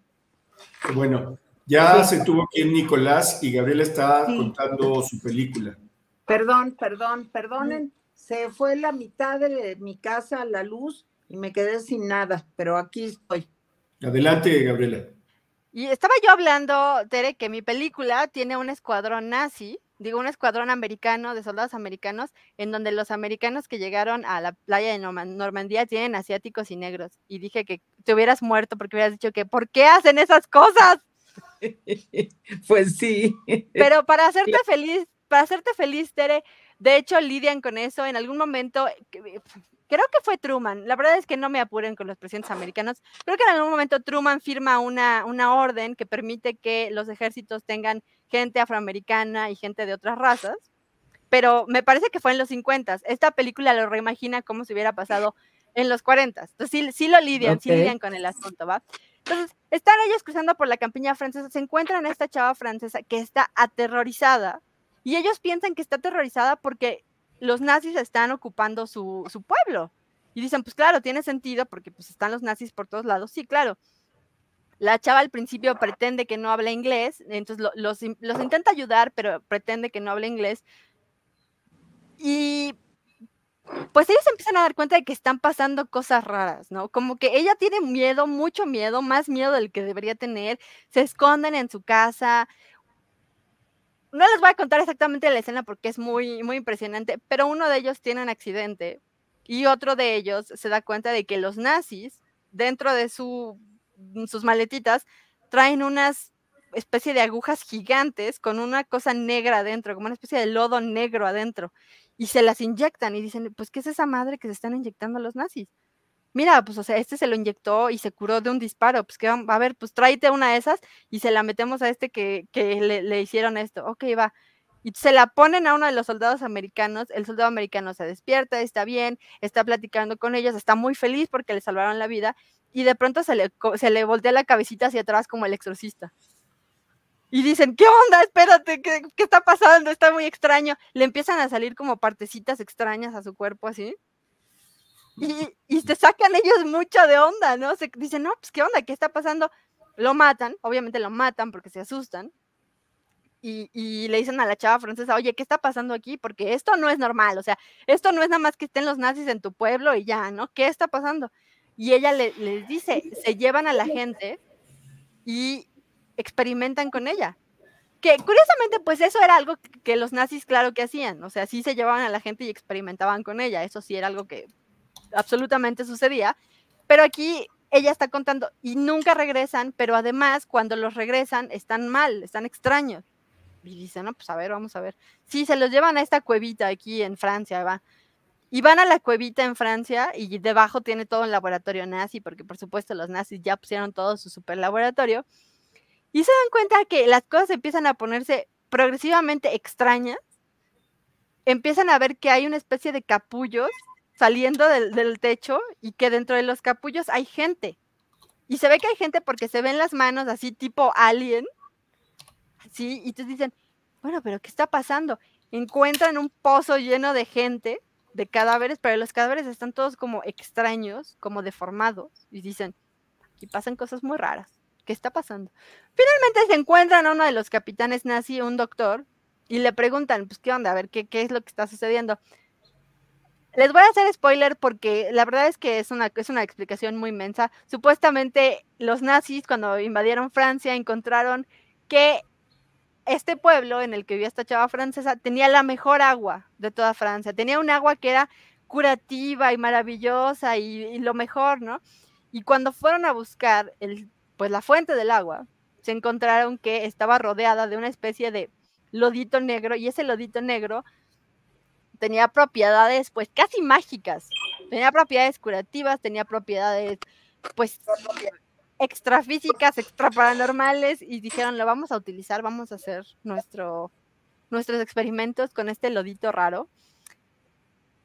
Bueno, Ya se tuvo que ir Nicolás y Gabriela está contando su película. Perdonen, se fue la mitad de mi casa a la luz y me quedé sin nada, pero aquí estoy. Adelante, Gabriela. Y estaba yo hablando, Tere, que mi película tiene un escuadrón nazi, un escuadrón americano, de soldados americanos, en donde los americanos que llegaron a la playa de Normandía tienen asiáticos y negros. Y dije que te hubieras muerto porque hubieras dicho que ¿por qué hacen esas cosas? Pues sí. Pero para hacerte feliz, Tere, de hecho lidian con eso en algún momento. Creo que fue Truman, la verdad es que no me apuren con los presidentes americanos, creo que en algún momento Truman firma una orden que permite que los ejércitos tengan gente afroamericana y gente de otras razas, pero me parece que fue en los 50. Esta película lo reimagina como si hubiera pasado en los 40. Entonces sí lo lidian, sí lidian con el asunto, ¿va? Entonces están ellos cruzando por la campiña francesa, se encuentran a esta chava francesa que está aterrorizada y ellos piensan que está aterrorizada porque los nazis están ocupando su pueblo. Y dicen, pues claro, tiene sentido porque pues están los nazis por todos lados. Sí, claro. La chava al principio pretende que no habla inglés, entonces los intenta ayudar, pero pretende que no habla inglés. Y pues ellos empiezan a dar cuenta de que están pasando cosas raras, ¿no? Como que ella tiene miedo, mucho miedo, más miedo del que debería tener. Se esconden en su casa. No les voy a contar exactamente la escena porque es muy, muy impresionante, pero uno de ellos tiene un accidente y otro de ellos se da cuenta de que los nazis, dentro de sus maletitas, traen unas especie de agujas gigantes con una cosa negra adentro, como una especie de lodo negro adentro, y se las inyectan y dicen, pues, ¿qué es esa madre que se están inyectando los nazis? Mira, pues, o sea, este se lo inyectó y se curó de un disparo, pues, que a ver, pues, tráete una de esas y se la metemos a este que le hicieron esto. Ok, va. Y se la ponen a uno de los soldados americanos, el soldado americano se despierta, está bien, está platicando con ellos, está muy feliz porque le salvaron la vida, y de pronto se le voltea la cabecita hacia atrás como el exorcista. Y dicen, ¿qué onda? Espérate, ¿qué está pasando? Está muy extraño. Le empiezan a salir como partecitas extrañas a su cuerpo así. Y te sacan ellos mucho de onda, ¿no? Se dicen, no, pues, ¿qué onda? ¿Qué está pasando? Lo matan, obviamente lo matan porque se asustan. Y le dicen a la chava francesa, oye, ¿qué está pasando aquí? Porque esto no es normal, o sea, esto no es nada más que estén los nazis en tu pueblo y ya, ¿no? ¿Qué está pasando? Y ella les dice, se llevan a la gente y experimentan con ella. Que curiosamente, pues eso era algo que los nazis, claro que hacían, o sea, sí se llevaban a la gente y experimentaban con ella, eso sí era algo que absolutamente sucedía, pero aquí ella está contando y nunca regresan, pero además cuando los regresan están mal, están extraños. Y dicen, no, pues a ver, vamos a ver. Sí, se los llevan a esta cuevita aquí en Francia, va. Y van a la cuevita en Francia y debajo tiene todo un laboratorio nazi, porque por supuesto los nazis ya pusieron todo su super laboratorio. Y se dan cuenta que las cosas empiezan a ponerse progresivamente extrañas. Empiezan a ver que hay una especie de capullos saliendo del techo y que dentro de los capullos hay gente. Y se ve que hay gente porque se ven las manos así tipo alien. Sí, y entonces dicen, bueno, pero ¿qué está pasando? Encuentran un pozo lleno de gente, de cadáveres, pero los cadáveres están todos como extraños, como deformados. Y dicen, aquí pasan cosas muy raras. ¿Qué está pasando? Finalmente se encuentran a uno de los capitanes nazi, un doctor, y le preguntan, pues, ¿qué onda? A ver, ¿qué es lo que está sucediendo? Les voy a hacer spoiler porque la verdad es que es una explicación muy inmensa. Supuestamente los nazis cuando invadieron Francia encontraron que este pueblo en el que vivía esta chava francesa tenía la mejor agua de toda Francia. Tenía un agua que era curativa y maravillosa y lo mejor, ¿no? Y cuando fueron a buscar pues la fuente del agua, se encontraron que estaba rodeada de una especie de lodito negro y ese lodito negro tenía propiedades pues casi mágicas, tenía propiedades curativas, tenía propiedades pues extrafísicas, extraparanormales, y dijeron, lo vamos a utilizar, vamos a hacer nuestros experimentos con este lodito raro,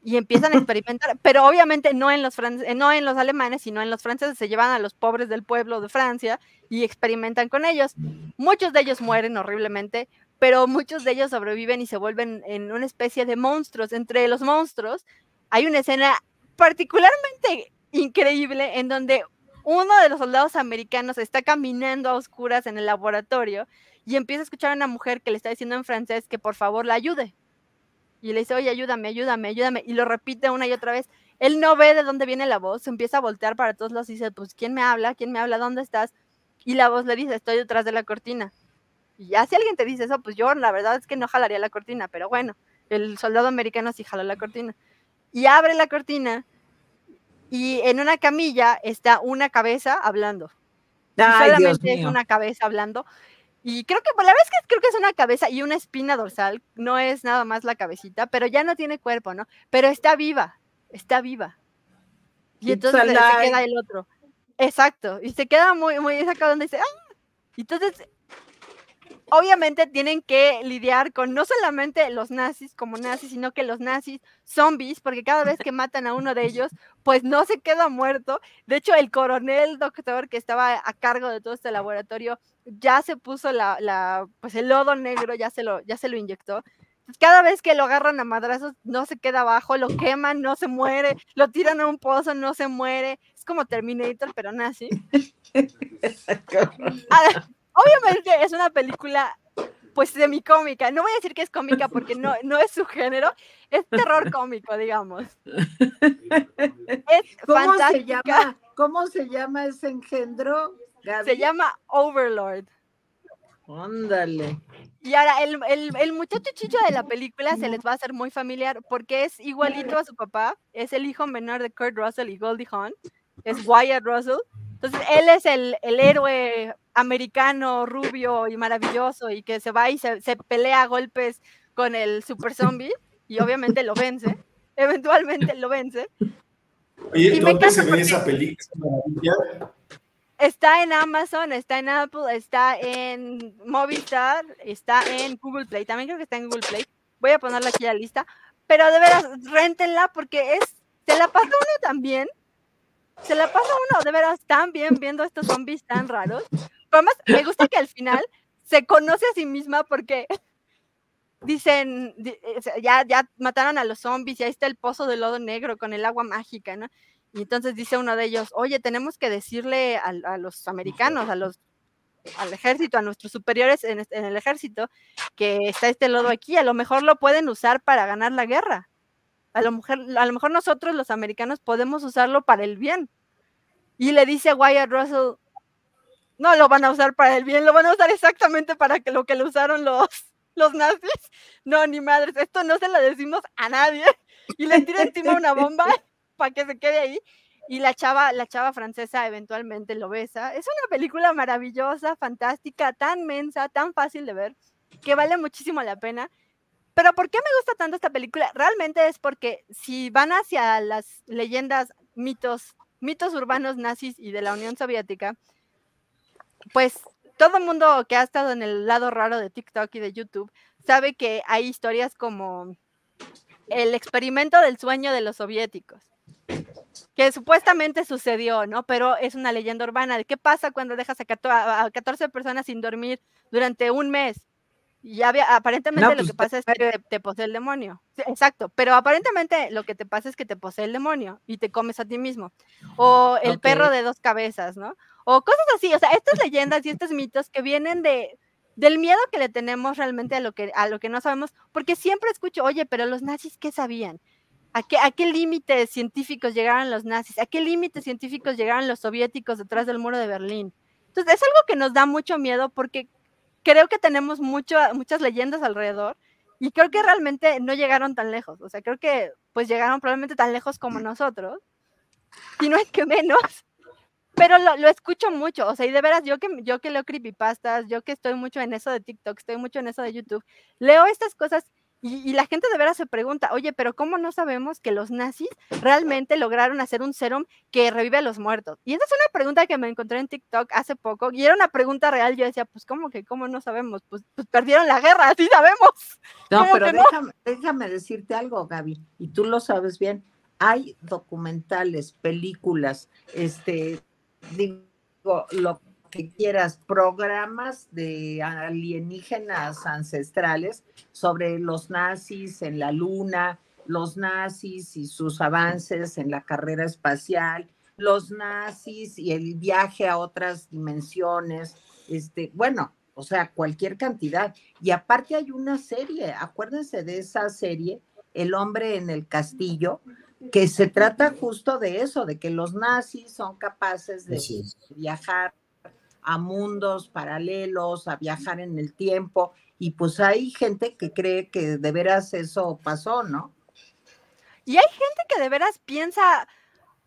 y empiezan a experimentar, pero obviamente no en los alemanes, sino en los franceses. Se llevan a los pobres del pueblo de Francia y experimentan con ellos. Muchos de ellos mueren horriblemente, pero muchos de ellos sobreviven y se vuelven en una especie de monstruos. Entre los monstruos hay una escena particularmente increíble en donde uno de los soldados americanos está caminando a oscuras en el laboratorio y empieza a escuchar a una mujer que le está diciendo en francés que por favor la ayude. Y le dice, oye, ayúdame, ayúdame, ayúdame. Y lo repite una y otra vez. Él no ve de dónde viene la voz, se empieza a voltear para todos lados y dice, pues, ¿quién me habla? ¿Quién me habla? ¿Dónde estás? Y la voz le dice, estoy detrás de la cortina. Y ya si alguien te dice eso, pues yo la verdad es que no jalaría la cortina, pero bueno, el soldado americano sí jaló la cortina. Y abre la cortina y en una camilla está una cabeza hablando. Ay, Dios Solamente es mío. una cabeza hablando. Y creo que, pues, la verdad es que creo que es una cabeza y una espina dorsal, no es nada más la cabecita, pero ya no tiene cuerpo, ¿no? Pero está viva, está viva. Y It's entonces se alive. queda el otro. Exacto, y se queda muy, muy sacado donde dice, ¡ah! Entonces, obviamente tienen que lidiar con no solamente los nazis como nazis, sino que los nazis zombies, porque cada vez que matan a uno de ellos, pues no se queda muerto. De hecho, el coronel doctor que estaba a cargo de todo este laboratorio ya se puso pues el lodo negro, ya se lo inyectó. Entonces, cada vez que lo agarran a madrazos, no se queda abajo, lo queman, no se muere, lo tiran a un pozo, no se muere. Es como Terminator, pero nazi. Obviamente es una película pues semicómica, no voy a decir que es cómica porque no es su género, es terror cómico, digamos. Es fantástica. ¿Cómo se llama ese engendro, Gaby? Se llama Overlord. Ándale. Y ahora el muchacho chicho de la película se les va a hacer muy familiar porque es igualito a su papá, es el hijo menor de Kurt Russell y Goldie Hawn, es Wyatt Russell. Entonces él es el héroe americano, rubio y maravilloso y que se va y se pelea a golpes con el super zombie y obviamente lo vence, eventualmente lo vence. Oye, ¿dónde se ve esa película? Está en Amazon, está en Apple, está en Movistar, está en Google Play, también creo que está en Google Play. Voy a ponerla aquí a la lista, pero de veras, réntenla porque se la pasa uno también. Se la pasa uno de veras tan bien viendo estos zombies tan raros. Pero además, me gusta que al final se conoce a sí misma porque dicen, ya mataron a los zombies y ahí está el pozo de lodo negro con el agua mágica, ¿no? Y entonces dice uno de ellos, oye, tenemos que decirle a los americanos, al ejército, a nuestros superiores en el ejército, que está este lodo aquí, a lo mejor lo pueden usar para ganar la guerra. A lo mejor nosotros los americanos podemos usarlo para el bien. Y le dice a Wyatt Russell, no lo van a usar para el bien, lo van a usar exactamente para lo que lo usaron los nazis. No, ni madres, esto no se lo decimos a nadie. Y le tira encima una bomba para que se quede ahí. Y la chava francesa eventualmente lo besa. Es una película maravillosa, fantástica, tan mensa, tan fácil de ver, que vale muchísimo la pena. Pero ¿por qué me gusta tanto esta película? Realmente es porque si van hacia las leyendas, mitos urbanos nazis y de la Unión Soviética, pues todo el mundo que ha estado en el lado raro de TikTok y de YouTube sabe que hay historias como el experimento del sueño de los soviéticos, que supuestamente sucedió, ¿no? Pero es una leyenda urbana de qué pasa cuando dejas a 14 personas sin dormir durante un mes. Y aparentemente lo que pasa es que te posee el demonio. Sí, exacto, pero aparentemente lo que te pasa es que te posee el demonio y te comes a ti mismo. O el perro de 2 cabezas, ¿no? O cosas así. O sea, estas leyendas y estos mitos que vienen del miedo que le tenemos realmente a lo que no sabemos, porque siempre escucho, oye, pero los nazis, ¿qué sabían? ¿A qué límites científicos llegaron los nazis? ¿A qué límites científicos llegaron los soviéticos detrás del muro de Berlín? Entonces, es algo que nos da mucho miedo porque creo que tenemos muchas leyendas alrededor y creo que realmente no llegaron tan lejos. O sea, creo que pues llegaron probablemente tan lejos como nosotros, y no es que menos, pero lo escucho mucho. O sea, y de veras, yo que leo creepypastas, yo que estoy mucho en eso de TikTok, estoy mucho en eso de YouTube, leo estas cosas y la gente de veras se pregunta, oye, pero ¿cómo no sabemos que los nazis realmente lograron hacer un serum que revive a los muertos? Y esa es una pregunta que me encontré en TikTok hace poco y era una pregunta real. Yo decía, pues ¿cómo no sabemos? Pues perdieron la guerra, así sabemos. No, pero déjame decirte algo, Gaby, y tú lo sabes bien. Hay documentales, películas, digo, lo que quieras, programas de alienígenas ancestrales sobre los nazis en la luna, los nazis y sus avances en la carrera espacial, los nazis y el viaje a otras dimensiones, bueno, o sea, cualquier cantidad. Y aparte hay una serie, acuérdense de esa serie, El hombre en el castillo, que se trata justo de eso, de que los nazis son capaces de viajar a mundos paralelos, a viajar en el tiempo, y pues hay gente que cree que de veras eso pasó, ¿no? Y hay gente que de veras piensa,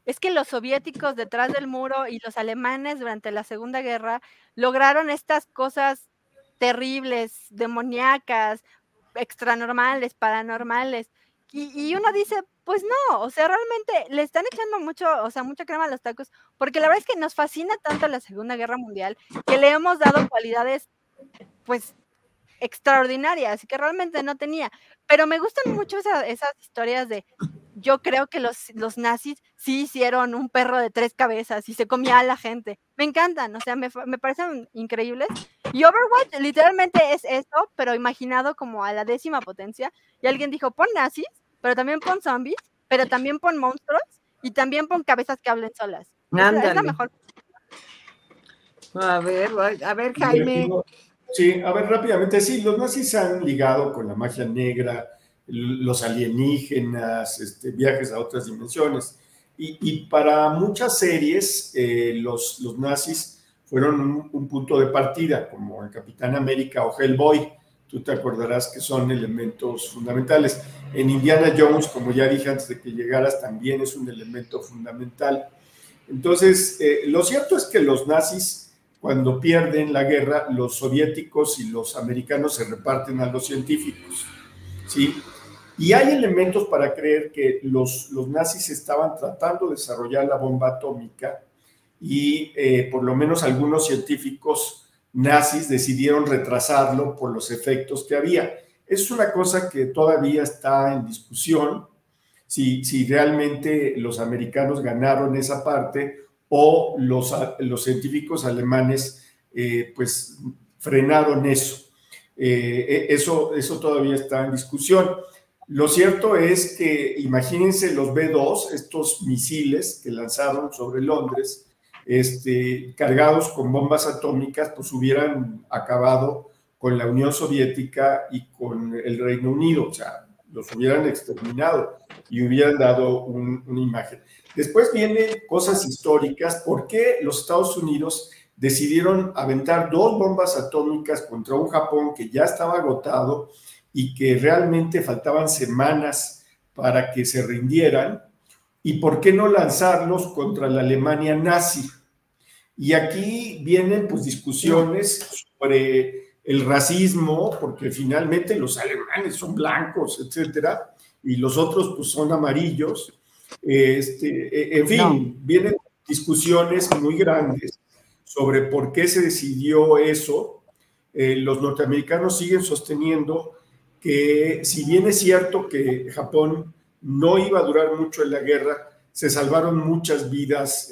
es que los soviéticos detrás del muro y los alemanes durante la Segunda Guerra lograron estas cosas terribles, demoníacas, extranormales, paranormales. Y uno dice, pues no, o sea, realmente le están echando mucha crema a los tacos, porque la verdad es que nos fascina tanto la Segunda Guerra Mundial que le hemos dado cualidades, pues, extraordinarias y que realmente no tenía. Pero me gustan mucho esas historias de, yo creo que los nazis sí hicieron un perro de 3 cabezas y se comía a la gente. Me encantan, o sea, me parecen increíbles. Y Overwatch literalmente es eso, pero imaginado como a la 10ª potencia. Y alguien dijo, pon nazis, pero también pon zombies, pero también pon monstruos y también pon cabezas que hablen solas. Es la mejor. A ver, Jaime. Sí, a ver, rápidamente, sí, los nazis se han ligado con la magia negra, los alienígenas, viajes a otras dimensiones. Y para muchas series, los nazis fueron un punto de partida, como el Capitán América o Hellboy. Tú te acordarás que son elementos fundamentales. En Indiana Jones, como ya dije antes de que llegaras, también es un elemento fundamental. Entonces, lo cierto es que los nazis, cuando pierden la guerra, los soviéticos y los americanos se reparten a los científicos, ¿sí? Y hay elementos para creer que los nazis estaban tratando de desarrollar la bomba atómica y por lo menos algunos científicos nazis decidieron retrasarlo por los efectos que había. Es una cosa que todavía está en discusión, si realmente los americanos ganaron esa parte o los científicos alemanes pues frenaron eso. Eso todavía está en discusión. Lo cierto es que imagínense los B-2, estos misiles que lanzaron sobre Londres, cargados con bombas atómicas, pues hubieran acabado con la Unión Soviética y con el Reino Unido, o sea, los hubieran exterminado y hubieran dado una imagen. Después vienen cosas históricas. ¿Por qué los Estados Unidos decidieron aventar 2 bombas atómicas contra un Japón que ya estaba agotado y que realmente faltaban semanas para que se rindieran? ¿Y por qué no lanzarlos contra la Alemania nazi? Y aquí vienen pues discusiones sobre el racismo, porque finalmente los alemanes son blancos, etcétera, y los otros pues son amarillos. En fin, vienen discusiones muy grandes sobre por qué se decidió eso. Los norteamericanos siguen sosteniendo que si bien es cierto que Japón no iba a durar mucho en la guerra, se salvaron muchas vidas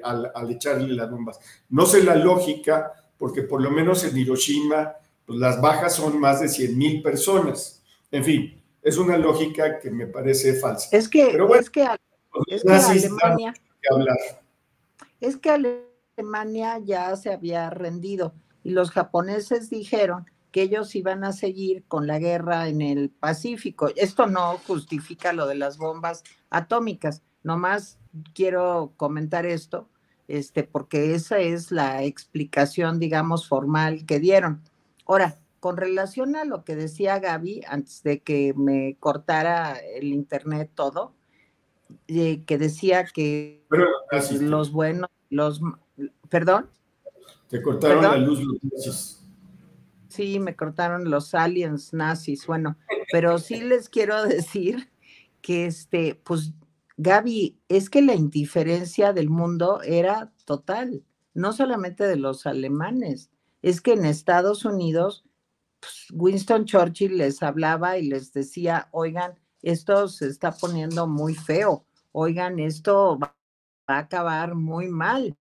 al echarle las bombas. No sé la lógica, porque por lo menos en Hiroshima pues las bajas son más de 100,000 personas. En fin, es una lógica que me parece falsa. Es que Alemania ya se había rendido y los japoneses dijeron que ellos iban a seguir con la guerra en el Pacífico. Esto no justifica lo de las bombas atómicas, nomás quiero comentar esto, porque esa es la explicación, digamos, formal que dieron. Ahora, con relación a lo que decía Gaby, antes de que me cortara el internet todo, que decía que los buenos, ¿perdón? Te cortaron la luz los nazis. Sí, me cortaron los aliens nazis, bueno, pero sí les quiero decir que pues Gaby, es que la indiferencia del mundo era total, no solamente de los alemanes, es que en Estados Unidos pues, Winston Churchill les hablaba y les decía, oigan, esto se está poniendo muy feo, oigan, esto va a acabar muy mal.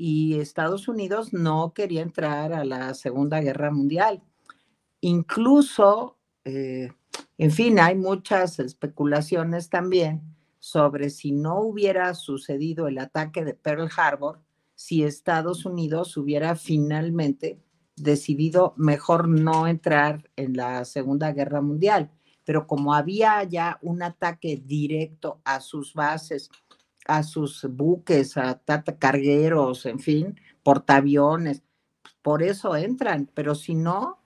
Y Estados Unidos no quería entrar a la Segunda Guerra Mundial. Incluso, en fin, hay muchas especulaciones también sobre si no hubiera sucedido el ataque de Pearl Harbor, si Estados Unidos hubiera finalmente decidido mejor no entrar en la Segunda Guerra Mundial. Pero como había ya un ataque directo a sus bases, a sus buques, a cargueros, en fin, portaaviones, por eso entran, pero si no,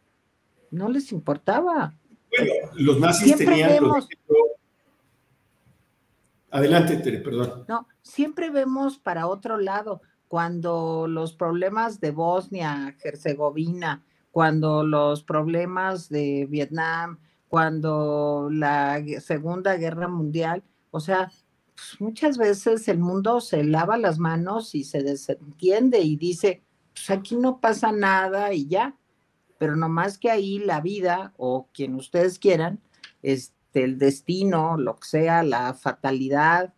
no les importaba. Bueno, los nazis siempre tenían... vemos... Adelante, Tere, perdón. No, siempre vemos para otro lado, cuando los problemas de Bosnia, Herzegovina, cuando los problemas de Vietnam, cuando la Segunda Guerra Mundial, o sea, pues muchas veces el mundo se lava las manos y se desentiende y dice, pues aquí no pasa nada y ya, pero nomás que ahí la vida, o quien ustedes quieran, el destino, lo que sea, la fatalidad,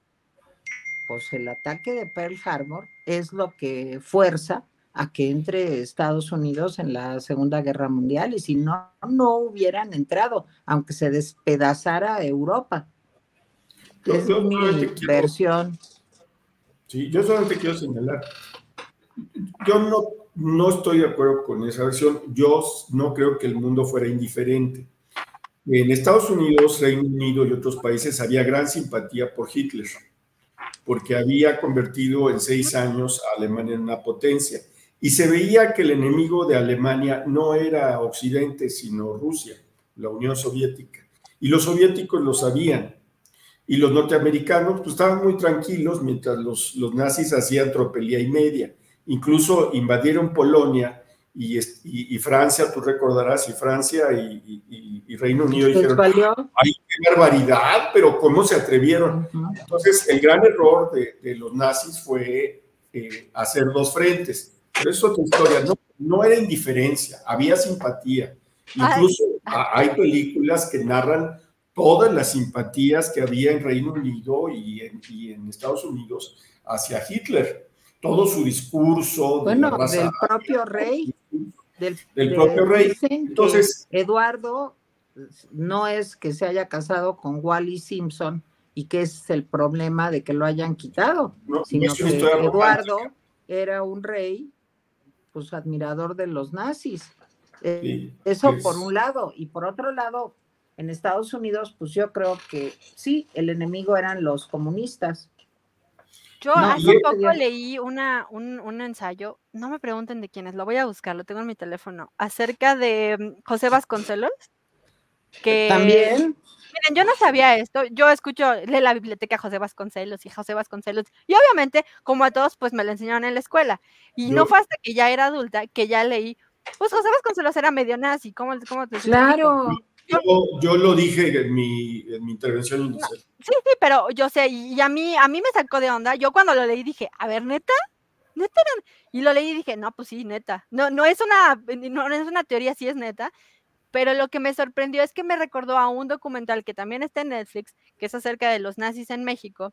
pues el ataque de Pearl Harbor es lo que fuerza a que entre Estados Unidos en la Segunda Guerra Mundial, y si no, no hubieran entrado, aunque se despedazara Europa. Es mi versión. Sí, yo solamente quiero señalar, yo no estoy de acuerdo con esa versión. Yo no creo que el mundo fuera indiferente. En Estados Unidos, Reino Unido y otros países había gran simpatía por Hitler, porque había convertido en 6 años a Alemania en una potencia. Y se veía que el enemigo de Alemania no era Occidente, sino Rusia, la Unión Soviética. Y los soviéticos lo sabían. Y los norteamericanos pues, estaban muy tranquilos mientras los nazis hacían tropelía y media. Incluso invadieron Polonia y Francia, tú recordarás, y Francia y Reino Unido dijeron, ¡ay, qué barbaridad! Pero ¿cómo se atrevieron? Entonces, el gran error de los nazis fue hacer 2 frentes. Pero es otra historia. No era indiferencia, había simpatía. Incluso hay películas que narran todas las simpatías que había en Reino Unido y en Estados Unidos hacia Hitler. Todo su discurso. Bueno, de la raza, del propio rey. Del propio rey. Entonces, Eduardo no es que se haya casado con Wally Simpson y que es el problema de que lo hayan quitado, sino que Eduardo era un rey, pues admirador de los nazis. Sí, eso por un lado. Y por otro lado, en Estados Unidos, pues yo creo que sí, el enemigo eran los comunistas. Yo hace poco leí un ensayo, no me pregunten de quién es, lo voy a buscar, lo tengo en mi teléfono, acerca de José Vasconcelos, que también. Miren, yo no sabía esto, yo leo la biblioteca José Vasconcelos, y obviamente, como a todos, pues me lo enseñaron en la escuela, y no fue hasta que ya era adulta que ya leí, pues José Vasconcelos era medio nazi, ¿cómo te Claro. Yo lo dije en mi intervención inicial. Sí, pero yo sé, y a mí me sacó de onda. Yo cuando lo leí dije, a ver, ¿neta? Y lo leí y dije, no, pues sí, neta. No es una teoría, sí es neta. Pero lo que me sorprendió es que me recordó a un documental que también está en Netflix, que es acerca de los nazis en México,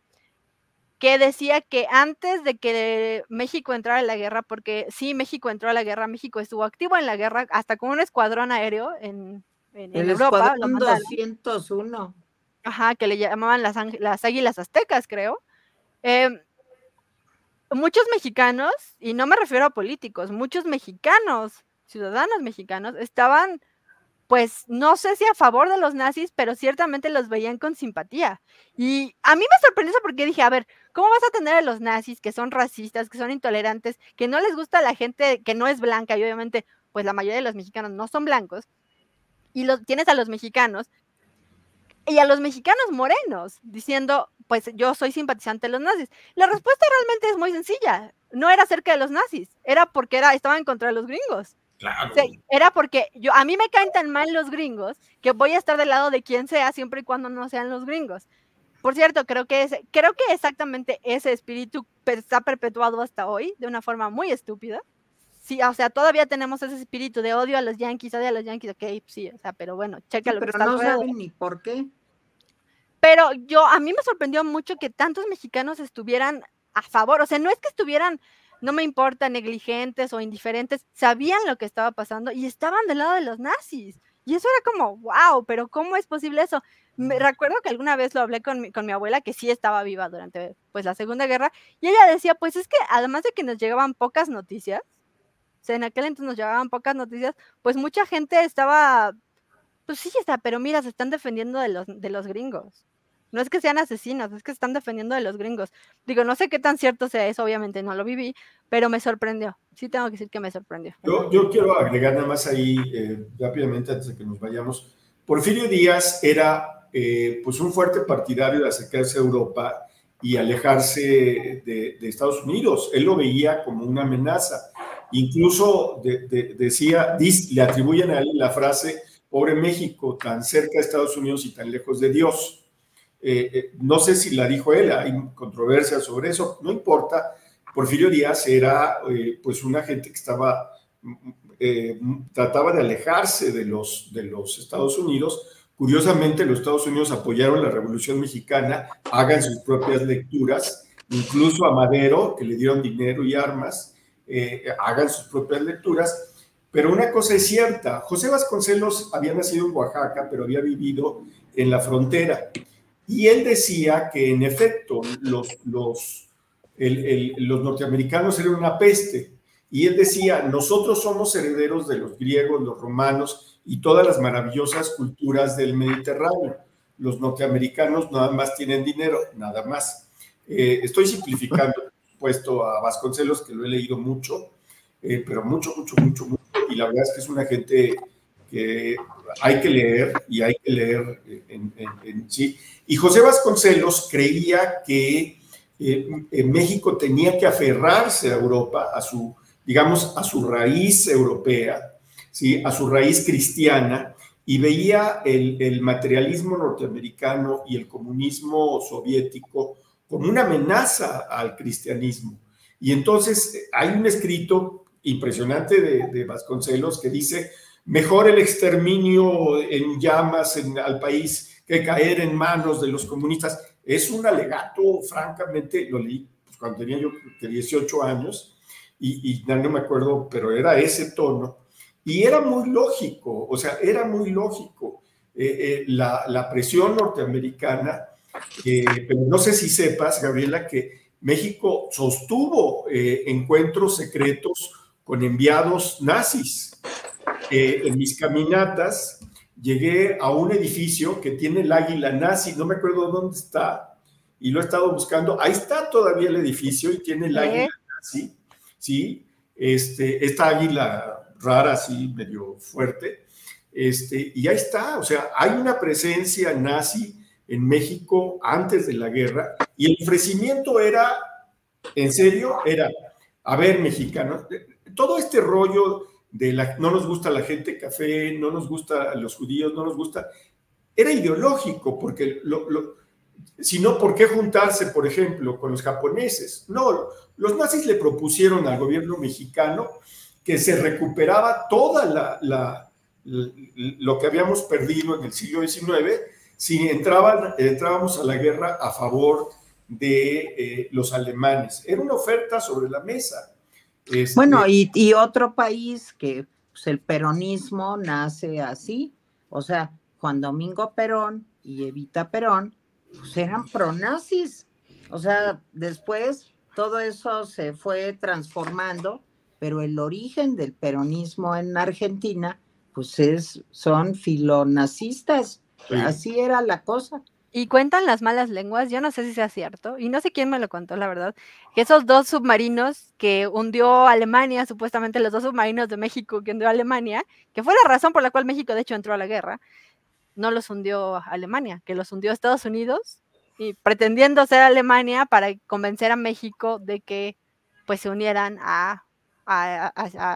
que decía que antes de que México entrara a la guerra, porque sí, México entró a la guerra, México estuvo activo en la guerra, hasta con un escuadrón aéreo en Europa. El escuadrón 201. Ajá, que le llamaban las águilas aztecas, creo. Muchos mexicanos, y no me refiero a políticos, muchos mexicanos, ciudadanos mexicanos, estaban, pues, no sé si a favor de los nazis, pero ciertamente los veían con simpatía. Y a mí me sorprendió eso porque dije, a ver, ¿cómo vas a tener a los nazis que son racistas, que son intolerantes, que no les gusta a la gente que no es blanca, y obviamente, pues la mayoría de los mexicanos no son blancos, y tienes a los mexicanos, y a los mexicanos morenos, diciendo, pues yo soy simpatizante de los nazis? La respuesta realmente es muy sencilla, no era acerca de los nazis, era porque estaba en contra de los gringos. Claro. O sea, era porque a mí me caen tan mal los gringos que voy a estar del lado de quien sea siempre y cuando no sean los gringos. Por cierto, creo que exactamente ese espíritu está perpetuado hasta hoy de una forma muy estúpida. Sí, o sea, todavía tenemos ese espíritu de odio a los yanquis, ok, sí, o sea, pero bueno, checa lo que está alrededor. Pero no saben ni por qué. Pero a mí me sorprendió mucho que tantos mexicanos estuvieran a favor, o sea, no es que estuvieran, no me importa, negligentes o indiferentes, sabían lo que estaba pasando y estaban del lado de los nazis. Y eso era como, wow, pero ¿cómo es posible eso? Me recuerdo que alguna vez lo hablé con mi abuela, que sí estaba viva durante pues la Segunda Guerra, y ella decía, pues es que además de que nos llegaban pocas noticias, o sea, en aquel entonces nos llegaban pocas noticias, pues mucha gente estaba, pues sí está, pero mira, se están defendiendo de los gringos. No es que sean asesinos, es que se están defendiendo de los gringos. Digo, no sé qué tan cierto sea eso, obviamente no lo viví, pero me sorprendió. Sí tengo que decir que me sorprendió. Yo quiero agregar nada más ahí rápidamente antes de que nos vayamos. Porfirio Díaz era pues un fuerte partidario de acercarse a Europa y alejarse de Estados Unidos. Él lo veía como una amenaza. Incluso decía, le atribuyen a él la frase, pobre México, tan cerca de Estados Unidos y tan lejos de Dios. No sé si la dijo él, hay controversia sobre eso, no importa. Porfirio Díaz era pues una gente que estaba, trataba de alejarse de los Estados Unidos. Curiosamente, los Estados Unidos apoyaron la Revolución Mexicana, hagan sus propias lecturas, incluso a Madero, que le dieron dinero y armas, hagan sus propias lecturas. Pero una cosa es cierta, José Vasconcelos había nacido en Oaxaca, pero había vivido en la frontera. Y él decía que, en efecto, los norteamericanos eran una peste. Y él decía, nosotros somos herederos de los griegos, los romanos y todas las maravillosas culturas del Mediterráneo. Los norteamericanos nada más tienen dinero, nada más. Estoy simplificando, por supuesto, a Vasconcelos, que lo he leído mucho, pero mucho. Y la verdad es que es una gente que hay que leer y hay que leer sí. Y José Vasconcelos creía que México tenía que aferrarse a Europa, digamos, a su raíz europea, ¿sí? A su raíz cristiana, y veía el materialismo norteamericano y el comunismo soviético como una amenaza al cristianismo. Y entonces hay un escrito impresionante de Vasconcelos que dice, mejor el exterminio en llamas al país que caer en manos de los comunistas. Es un alegato, francamente, lo leí pues, cuando tenía yo 18 años y no me acuerdo, pero era ese tono. Y era muy lógico, o sea, era muy lógico la presión norteamericana, pero no sé si sepas, Gabriela, que México sostuvo encuentros secretos con enviados nazis. En mis caminatas llegué a un edificio que tiene el águila nazi, no me acuerdo dónde está, y lo he estado buscando. Ahí está todavía el edificio y tiene el águila nazi, ¿sí? Esta águila rara, así medio fuerte, y ahí está, o sea, hay una presencia nazi en México antes de la guerra, y el ofrecimiento era, en serio, era, a ver, mexicanos, todo este rollo de no nos gusta la gente café, no nos gusta los judíos, no nos gusta, era ideológico, porque si no, ¿por qué juntarse, por ejemplo, con los japoneses? No, los nazis le propusieron al gobierno mexicano que se recuperaba toda lo que habíamos perdido en el siglo XIX si entrábamos a la guerra a favor de los alemanes. Era una oferta sobre la mesa. Bueno, y otro país que pues, el peronismo nace así, o sea, Juan Domingo Perón y Evita Perón, pues eran pronazis, o sea, después todo eso se fue transformando, pero el origen del peronismo en Argentina, pues son filonazistas, sí. Así era la cosa. Y cuentan las malas lenguas, yo no sé si sea cierto, y no sé quién me lo contó, la verdad, que esos 2 submarinos que hundió Alemania, supuestamente los 2 submarinos de México que hundió Alemania, que fue la razón por la cual México de hecho entró a la guerra, no los hundió Alemania, que los hundió Estados Unidos, y pretendiendo ser Alemania para convencer a México de que pues se unieran a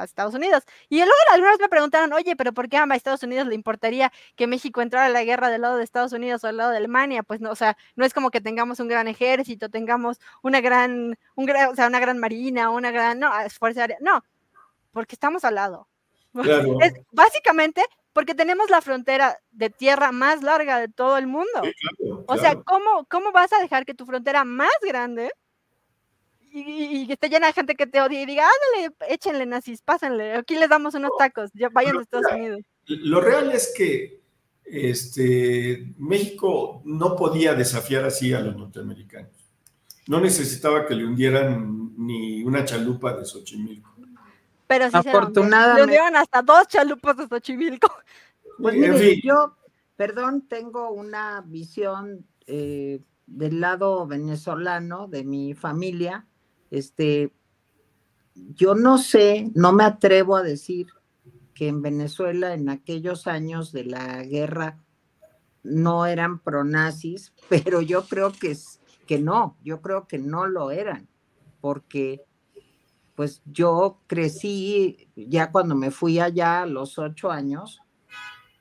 Estados Unidos. Y luego algunas me preguntaron, oye, pero ¿por qué a Estados Unidos le importaría que México entrara a la guerra del lado de Estados Unidos o del lado de Alemania? Pues no, o sea, no es como que tengamos un gran ejército, tengamos una gran marina, una gran, fuerza aérea, no, porque estamos al lado. Claro. Es básicamente porque tenemos la frontera de tierra más larga de todo el mundo. Sí, claro. O sea, ¿cómo vas a dejar que tu frontera más grande y que esté llena de gente que te odie y diga, ándale, échenle nazis, pásenle, aquí les damos unos tacos, ya vayan a Estados Unidos? lo real es que México no podía desafiar así a los norteamericanos. No necesitaba que le hundieran ni una chalupa de Xochimilco. Pero sí afortunadamente le hundieron hasta 2 chalupas de Xochimilco. Pues mire, yo, perdón, tengo una visión del lado venezolano de mi familia. Yo no sé, no me atrevo a decir que en Venezuela en aquellos años de la guerra no eran pronazis, pero yo creo que no, yo creo que no lo eran, porque pues yo crecí ya cuando me fui allá a los 8 años,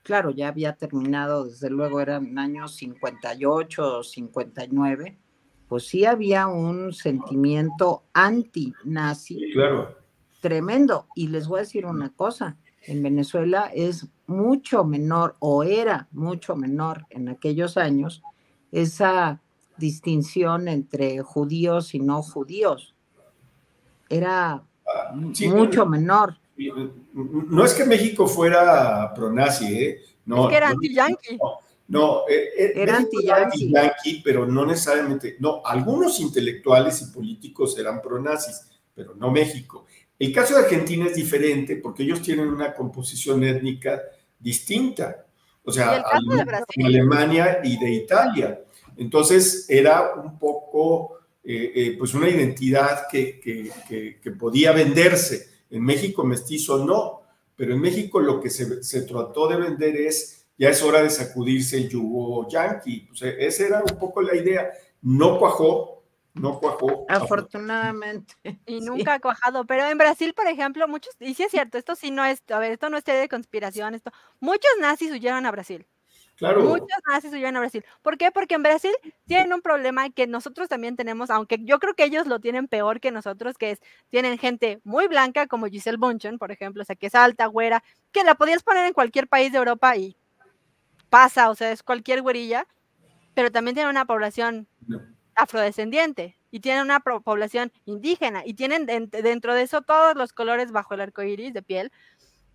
claro, ya había terminado, desde luego eran años 58 o 59, pues sí había un sentimiento anti-nazi claro, tremendo. Y les voy a decir una cosa, en Venezuela es mucho menor, o era mucho menor en aquellos años, esa distinción entre judíos y no judíos. Era sí, mucho menor. No es que México fuera pronazi, no, es que era anti-yanqui. Era anti-yanqui, pero no necesariamente, no, algunos intelectuales y políticos eran pronazis, pero no México. El caso de Argentina es diferente porque ellos tienen una composición étnica distinta, o sea, de Alemania y de Italia. Entonces era un poco, pues una identidad que podía venderse. En México mestizo no, pero en México lo que se trató de vender ya es hora de sacudirse el yugo yanqui. O sea, esa era un poco la idea. No cuajó. Afortunadamente. Y nunca ha cuajado. Pero en Brasil, por ejemplo, muchos, y sí es cierto, esto sí no es, a ver, esto no es teoría de conspiración, muchos nazis huyeron a Brasil. Claro. Muchos nazis huyeron a Brasil. ¿Por qué? Porque en Brasil tienen un problema que nosotros también tenemos, aunque yo creo que ellos lo tienen peor que nosotros, que es, tienen gente muy blanca, como Giselle Bündchen, por ejemplo, o sea, que es alta, güera, que la podías poner en cualquier país de Europa y pasa, o sea, es cualquier güerilla, pero también tienen una población afrodescendiente, y tienen una población indígena, y tienen dentro de eso todos los colores bajo el arco iris de piel,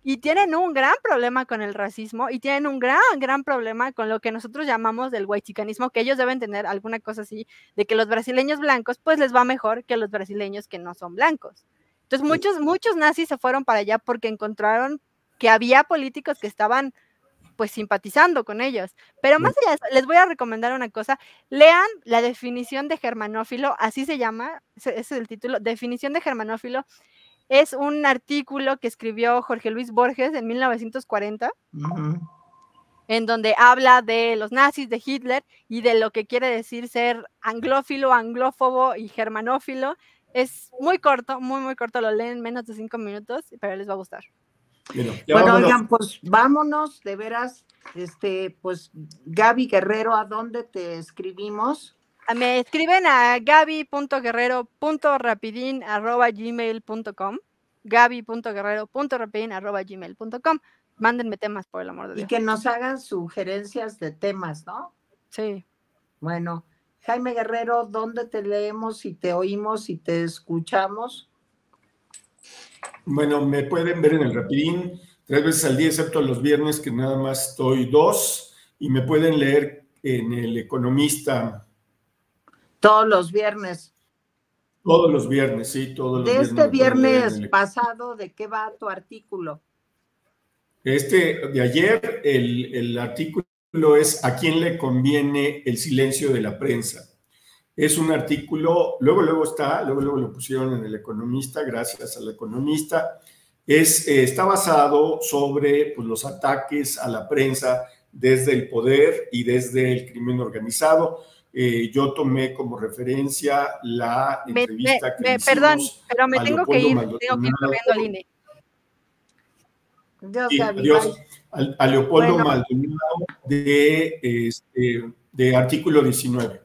y tienen un gran problema con el racismo, y tienen un gran problema con lo que nosotros llamamos del whitexicanismo, que ellos deben tener alguna cosa así, de que los brasileños blancos, pues les va mejor que los brasileños que no son blancos. Entonces muchos nazis se fueron para allá porque encontraron que había políticos que estaban pues simpatizando con ellos. Pero más allá de eso, les voy a recomendar una cosa, lean la definición de germanófilo, así se llama, ese es el título, definición de germanófilo. Es un artículo que escribió Jorge Luis Borges en 1940, en donde habla de los nazis, de Hitler, y de lo que quiere decir ser anglófilo, anglófobo y germanófilo. Es muy corto, muy corto, lo leen en menos de 5 minutos, pero les va a gustar. Bueno, oigan, pues vámonos, de veras, pues Gaby Guerrero, ¿a dónde te escribimos? Me escriben a gaby.guerrero.rapidin@gmail.com, gaby.guerrero.rapidin@gmail.com. Mándenme temas, por el amor de Dios. Y que nos hagan sugerencias de temas, ¿no? Sí. Bueno, Jaime Guerrero, ¿dónde te leemos y te oímos y te escuchamos? Bueno, me pueden ver en el Rapidín 3 veces al día, excepto los viernes, que nada más estoy 2, y me pueden leer en El Economista. Todos los viernes. Todos los viernes, sí, todos los viernes. De este viernes pasado, ¿de qué va tu artículo? De ayer, el artículo es ¿a quién le conviene el silencio de la prensa? Es un artículo, luego lo pusieron en El Economista, gracias al Economista. Está basado sobre pues, los ataques a la prensa desde el poder y desde el crimen organizado. Yo tomé como referencia la entrevista que hicimos. Perdón, pero me tengo que ir corriendo al INE. Adiós. A Leopoldo Maldonado de Artículo 19.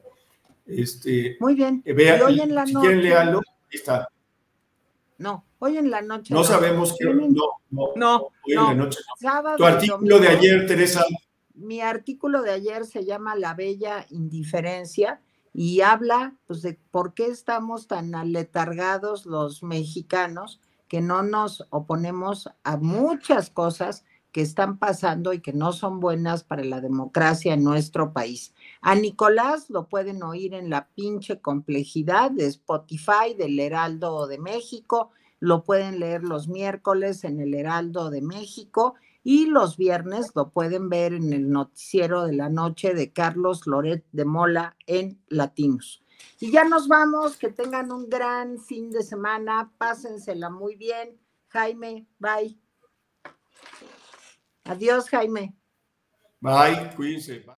Muy bien. Vea, hoy en la noche, quieren leerlo, ahí está. No, hoy en la noche. No sabemos qué. No. Hoy en la noche no. Sábado, tu artículo de ayer, Teresa. Mi artículo de ayer se llama La Bella Indiferencia y habla pues, de por qué estamos tan aletargados los mexicanos que no nos oponemos a muchas cosas que están pasando y que no son buenas para la democracia en nuestro país. A Nicolás lo pueden oír en la pinche complejidad de Spotify del Heraldo de México, lo pueden leer los miércoles en el Heraldo de México y los viernes lo pueden ver en el noticiero de la noche de Carlos Loret de Mola en Latinos. Y ya nos vamos, que tengan un gran fin de semana, pásensela muy bien. Jaime, bye. Adiós, Jaime. Bye, cuídense. Bye.